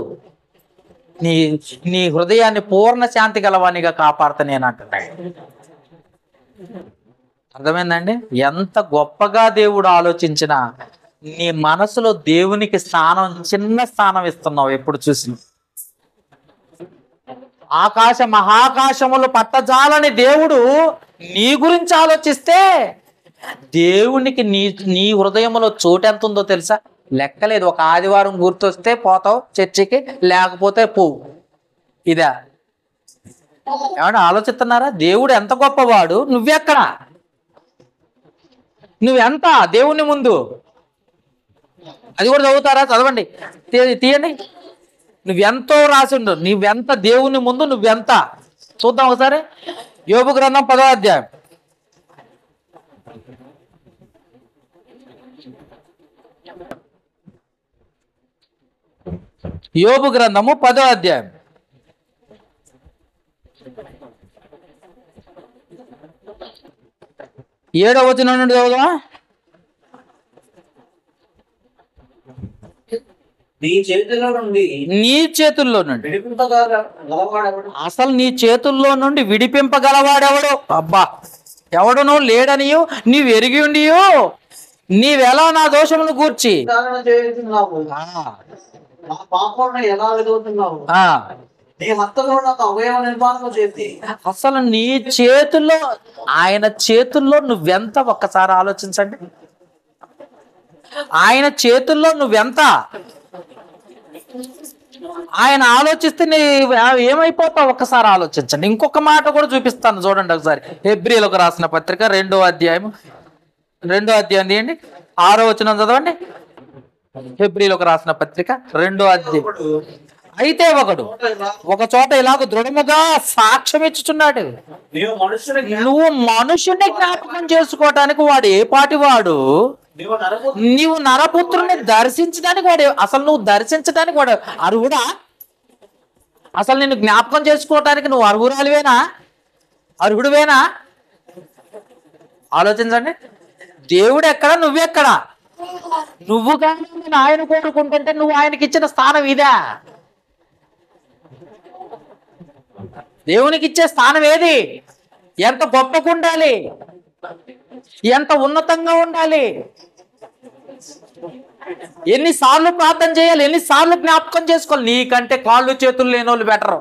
నీ హృదయాన్ని పూర్ణ శాంతి గలవానిగా కాపాడుతా నేనంటున్నాడు. అర్థమైందండి? ఎంత గొప్పగా దేవుడు ఆలోచించినా నీ మనసులో దేవునికి చిన్న స్థానం ఇస్తున్నావు. ఎప్పుడు చూసి మహాకాశములు పట్టజాలని దేవుడు నీ గురించి ఆలోచిస్తే దేవునికి నీ హృదయంలో చోటు ఎంత ఉందో తెలుసా? లెక్కలేదు. ఒక ఆదివారం గుర్తొస్తే పోతావు చర్చికి, లేకపోతే పోవు. ఇదా? ఏమన్నా ఆలోచిస్తున్నారా? దేవుడు ఎంత గొప్పవాడు, నువ్వెక్కడ? నువ్వెంత దేవుని ముందు? అది కూడా చదువుతారా? చదవండి, తీయండి. నువ్వెంతో రాసిండు. నువ్వెంత దేవుని ముందు, నువ్వెంత చూద్దాం ఒకసారి. యోబు గ్రంథం 10వ అధ్యాయం. యోబు గ్రంథము 10వ అధ్యాయం. 7వ వచనం నుండి చదువుదామా? నీ చేతిలో నుండి నీ చేతుల్లో నుండి విడిపింపగలవాడెవడు? అసలు నీ చేతుల్లో నుండి విడిపింపగలవాడెవడు? అబ్బా, ఎవడునో లేడనియు నీవు ఎరిగి ఉండియో నీవెలా నా దోషమును గూర్చి విచారణ చేస్తున్నావు, నా పాపమును ఎలా వెతుకుతున్నావు? నీ హస్తలో నాకు అవయవ నిర్మాణం చేసి అసలు నీ చేతుల్లో, ఆయన చేతుల్లో నువ్వెంత ఒక్కసారి ఆలోచించండి. ఆయన చేతుల్లో నువ్వెంత, ఆయన ఆలోచిస్తే నీ ఏమైపోతావు ఒక్కసారి ఆలోచించండి. ఇంకొక మాట కూడా చూపిస్తాను చూడండి ఒకసారి. హెబ్రీలకు రాసిన పత్రిక 2వ అధ్యాయం తీయండి, 6వ వచనం చదవండి. హెబ్రీలకు రాసిన పత్రిక 2వ అధ్యాయం. అయితే ఒక చోట ఇలాగ దృఢముగా సాక్ష్యం ఇచ్చుచున్నాడు. నువ్వు మనుషుని జ్ఞాపకం చేసుకోవటానికి వాడు ఏ పాటి వాడు? నీవు నరపుత్రుని దర్శించడానికి వాడు, అసలు నువ్వు దర్శించడానికి వాడు అర్హుడా? అసలు నిన్ను జ్ఞాపకం చేసుకోవటానికి నువ్వు అర్హుడువేనా? ఆలోచించండి. దేవుడు ఎక్కడ, నువ్వెక్కడ? నువ్వు కానీ ఆయన కోరుకుంటుంటే నువ్వు ఆయనకి ఇచ్చిన స్థానం ఇదా? దేవునికి ఇచ్చే స్థానం ఏది? ఎంత గొప్పగా ఉండాలి, ఎంత ఉన్నతంగా ఉండాలి, ఎన్నిసార్లు ప్రార్థన చేయాలి, ఎన్నిసార్లు జ్ఞాపకం చేసుకోవాలి. నీకంటే కాళ్ళు చేతులు లేని వాళ్ళు బెటరు.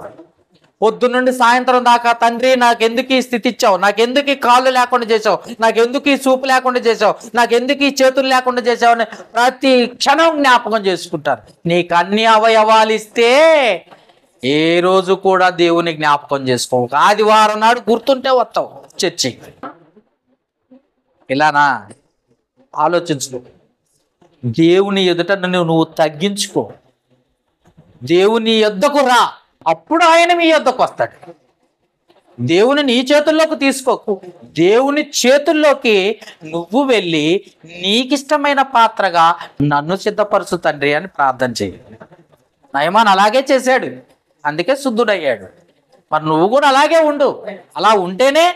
పొద్దున్నుండి సాయంత్రం దాకా, తండ్రి నాకెందుకు ఈ స్థితి ఇచ్చావు, నాకెందుకు ఈ కాళ్ళు లేకుండా చేసావు, నాకెందుకు ఈ చూపు లేకుండా చేసావు, నాకెందుకు ఈ చేతులు లేకుండా చేసావు అని ప్రతి క్షణం జ్ఞాపకం చేసుకుంటారు. నీకు అన్ని అవయవాలు ఇస్తే ఏ రోజు కూడా దేవుని జ్ఞాపకం చేసుకోవు. ఆదివారం నాడు గుర్తుంటే వస్తావు చర్చి. ఇలానా? ఆలోచించుకో. దేవుని ఎదుట నువ్వు తగ్గించుకో. దేవుని యొద్దకు రా, అప్పుడు ఆయన మీ యొద్దకు వస్తాడు. దేవుని నీ చేతుల్లోకి తీసుకోకు. దేవుని చేతుల్లోకి నువ్వు వెళ్ళి నీకిష్టమైన పాత్రగా నన్ను సిద్ధపరచు తండ్రి అని ప్రార్థన చేయి. నయమాన్ అలాగే చేశాడు, అందుకే శుద్ధుడయ్యాడు. మరి నువ్వు కూడా అలాగే ఉండు. అలా ఉంటేనే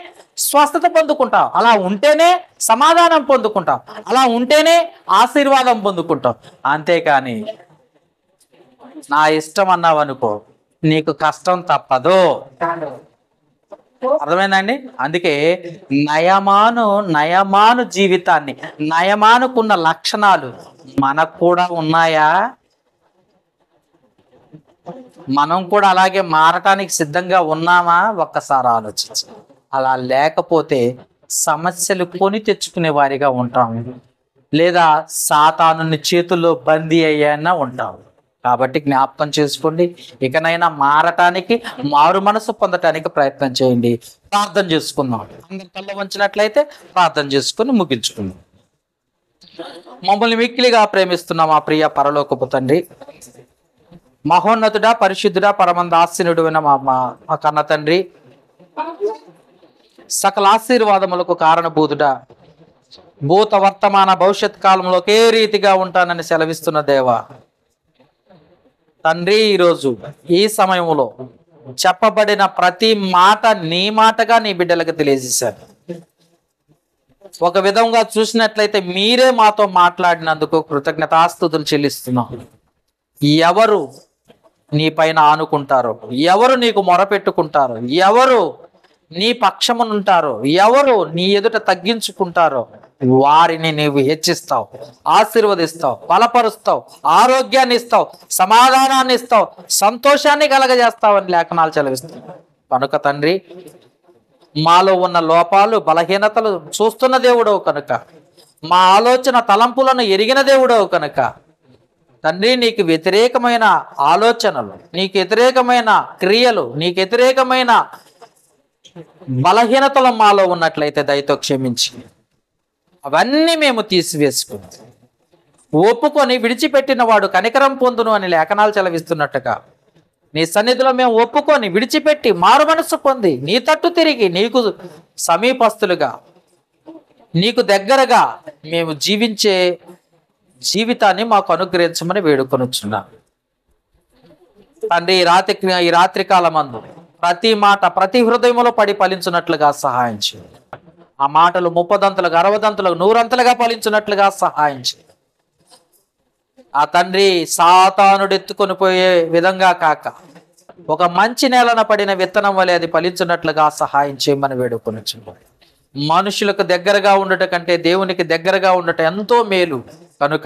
స్వస్థత పొందుకుంటావు, అలా ఉంటేనే సమాధానం పొందుకుంటావు, అలా ఉంటేనే ఆశీర్వాదం పొందుకుంటావు. అంతేకాని నా ఇష్టం అన్నావు అనుకో, నీకు కష్టం తప్పదు. అర్థమైందండి? అందుకే నయమాను జీవితాన్ని, నయమానుకున్న లక్షణాలు మనకు కూడా ఉన్నాయా? మనం కూడా అలాగే మారటానికి సిద్ధంగా ఉన్నామా? ఒక్కసారి ఆలోచించు. అలా లేకపోతే సమస్యలు కొని తెచ్చుకునే వారిగా ఉంటాం, లేదా సాతాను చేతుల్లో బందీ అయ్యానా ఉంటాం. కాబట్టి జ్ఞాపకం చేసుకోండి. ఇకనైనా మారటానికి, మారు మనసు పొందటానికి ప్రయత్నం చేయండి. ప్రార్థన చేసుకుందాం. అందరి కళ్ళ వంచినట్లయితే ప్రార్థన చేసుకుని ముగించుకుందాం. మమ్మల్ని మిక్కిలిగా ప్రేమిస్తున్న మా ప్రియ పరలోకపు తండ్రి, మహోన్నతుడా, పరిశుద్ధుడా, పరమందాసీనుడు మా కన్న తండ్రి, సకల ఆశీర్వాదములకు కారణభూతుడా, భూత వర్తమాన భవిష్యత్ కాలంలో ఒకే రీతిగా ఉంటానని సెలవిస్తున్న దేవా తండ్రి, ఈరోజు ఈ సమయంలో చెప్పబడిన ప్రతి మాట నీ మాటగా నీ బిడ్డలకు తెలియజేశారు. ఒక విధంగా చూసినట్లయితే మీరే మాతో మాట్లాడినందుకు కృతజ్ఞతాస్తుతులు చెల్లిస్తున్నాం. ఎవరు నీ పైన ఆనుకుంటారో, ఎవరు నీకు మొరపెట్టుకుంటారో, ఎవరు నీ పక్షమునుంటారో, ఎవరు నీ ఎదుట తగ్గించుకుంటారో వారిని నీవు హెచ్చిస్తావు, ఆశీర్వదిస్తావు, బలపరుస్తావు, ఆరోగ్యాన్ని ఇస్తావు, సమాధానాన్ని ఇస్తావు, సంతోషాన్ని కలగజేస్తావని లేఖనాలు చదివిస్తావు. కనుక తండ్రి, మాలో ఉన్న లోపాలు, బలహీనతలు చూస్తున్న దేవుడవు కనుక, మా ఆలోచన తలంపులను ఎరిగిన దేవుడవు కనుక తండ్రి, నీకు వ్యతిరేకమైన ఆలోచనలు, నీకు వ్యతిరేకమైన క్రియలు, నీకు వ్యతిరేకమైన బలహీనతలు మాలో ఉన్నట్లయితే దయతో క్షమించి అవన్నీ మేము తీసివేసుకుని ఒప్పుకొని విడిచిపెట్టిన వాడు కనికరం పొందును అని లేఖనాలు చదివిస్తున్నట్టుగా నీ సన్నిధిలో మేము ఒప్పుకొని విడిచిపెట్టి మారు మనసు పొంది నీ తట్టు తిరిగి నీకు సమీపస్తులుగా నీకు దగ్గరగా మేము జీవించే జీవితాన్ని మాకు అనుగ్రహించమని వేడుకొనుచున్నాం తండ్రి. ఈ రాత్రి కాలమందు ప్రతి మాట ప్రతి హృదయంలో పడి ఫలించినట్లుగా సహాయం చేయండి. ఆ మాటలు 30 60 100 ఫలించినట్లుగా సహాయం చేయండి. ఆ తండ్రి సాతానుడు ఎత్తుకొని పోయే విధంగా కాక ఒక మంచి నేలన పడిన విత్తనం వలె అది ఫలించినట్లుగా సహాయం చేయమని వేడుకొనుచున్నాం. మనుషులకు దగ్గరగా ఉండట కంటే దేవునికి దగ్గరగా ఉండటం ఎంతో మేలు కనుక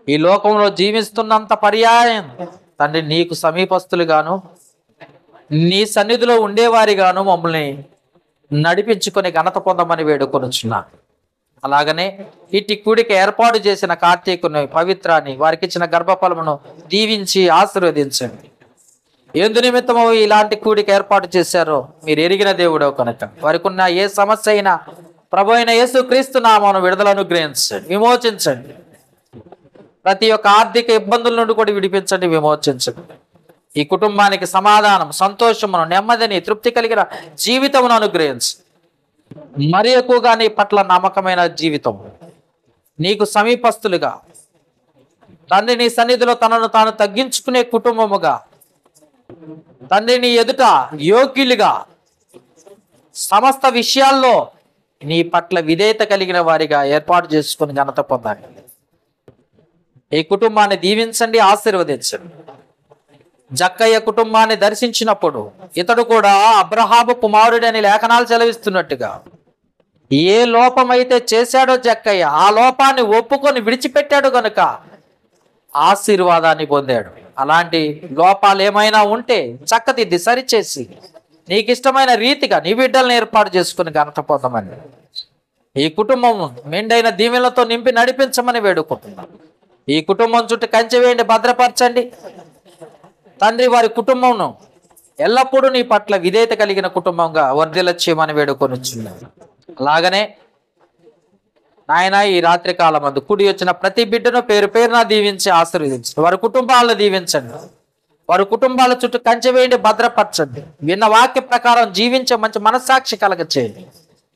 ఈ లోకంలో జీవిస్తున్నంత పర్యాయం తండ్రి నీకు సమీపస్తులుగాను నీ సన్నిధిలో ఉండేవారిగాను మమ్మల్ని నడిపించుకొని ఘనత పొందమని వేడుకొనుచున్నా. అలాగనే ఇట్టి కూడికి ఏర్పాటు చేసిన కార్తీకుని పవిత్రాన్ని వారికి ఇచ్చిన గర్భఫలమును దీవించి ఆశీర్వదించండి. ఎందు నిమిత్తమో ఇలాంటి కూడికి ఏర్పాటు చేశారో మీరు ఎరిగిన దేవుడో కనుక వారికి ఉన్న ఏ సమస్య అయినా ప్రభు అయిన యేసుక్రీస్తు నామమున విడుదల అనుగ్రహించండి, విమోచించండి. ప్రతి ఒక్క ఆర్థిక ఇబ్బందుల నుండి కూడా విడిపించండి, విమోచించండి. ఈ కుటుంబానికి సమాధానం, సంతోషమును, నెమ్మదిని, తృప్తి కలిగిన జీవితమును అనుగ్రహించు. మరి ఎక్కువగా నీ పట్ల నమ్మకమైన జీవితం, నీకు సమీపస్తులుగా తండ్రి నీ సన్నిధిలో తనను తాను తగ్గించుకునే కుటుంబముగా తండ్రి నీ ఎదుట యోగ్యులుగా సమస్త విషయాల్లో నీ పట్ల విధేయత కలిగిన వారిగా ఏర్పాటు చేసుకుని ఘనత పొందాలి. ఈ కుటుంబాన్ని దీవించండి, ఆశీర్వదించండి. జక్కయ్య కుటుంబాన్ని దర్శించినప్పుడు ఇతడు కూడా అబ్రహాము కుమారుడని లేఖనాలు సెలవిస్తున్నట్టుగా ఏ లోపమైతే చేశాడో జక్కయ్య ఆ లోపాన్ని ఒప్పుకొని విడిచిపెట్టాడు కనుక ఆశీర్వాదాన్ని పొందాడు. అలాంటి లోపాలు ఏమైనా ఉంటే చక్కదిద్ది సరిచేసి నీకు ఇష్టమైన రీతిగా నీ బిడ్డలను ఏర్పాటు చేసుకుని ఘనత పొందమని ఈ కుటుంబం మెండైన దీవెనలతో నింపి నడిపించమని వేడుకుంటున్నాం. ఈ కుటుంబం చుట్టూ కంచె వేయండి, భద్రపరచండి తండ్రి. వారి కుటుంబంను ఎల్లప్పుడూ నీ పట్ల విధేయత కలిగిన కుటుంబంగా వర్ధిల్ల చేయమని వేడుకొనిచున్నాను. అలాగనే నాయన ఈ రాత్రి కాలమందు కూడి వచ్చిన ప్రతి బిడ్డను పేరు పేరున దీవించి ఆశీర్వదించండి. వారి కుటుంబాలను దీవించండి, వారి కుటుంబాల చుట్టూ కంచె వేయండి, భద్రపరచండి. విన్న వాక్య ప్రకారం జీవించే మంచి మనస్సాక్షి కలగ చేయండి.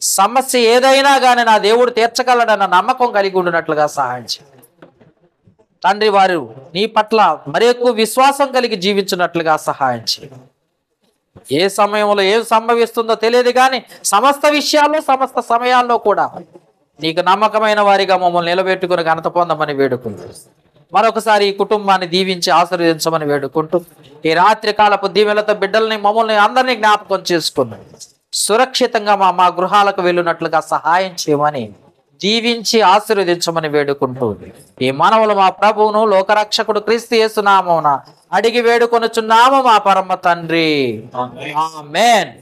సమస్య ఏదైనా కానీ నా దేవుడు తీర్చగలడన్న నమ్మకం కలిగి ఉండినట్లుగా సహాయం చేయండి తండ్రి. వారు నీ పట్ల మరి ఎక్కువ విశ్వాసం కలిగి జీవించినట్లుగా సహాయం చేయండి. ఏ సమయంలో ఏం సంభవిస్తుందో తెలియదు కానీ సమస్త విషయాల్లో సమస్త సమయాల్లో కూడా నీకు నమ్మకమైన వారిగా మమ్మల్ని నిలబెట్టుకుని ఘనత పొందమని వేడుకుంటూ మరొకసారి ఈ కుటుంబాన్ని దీవించి ఆశీర్వదించమని వేడుకుంటూ ఈ రాత్రి కాలపు దీవెనలతో బిడ్డల్ని మమ్మల్ని అందరినీ జ్ఞాపకం చేసుకున్నాం. సురక్షితంగా మా గృహాలకు వెళ్ళినట్లుగా సహాయం చేయమని దీవించి ఆశీర్వదించమని వేడుకుంటూ ఈ మనవులు మా ప్రభువును లోకరక్షకుడు క్రీస్తు యేసు నామమున అడిగి వేడుకొనుచున్నాము మా పరమ తండ్రి. ఆమేన్.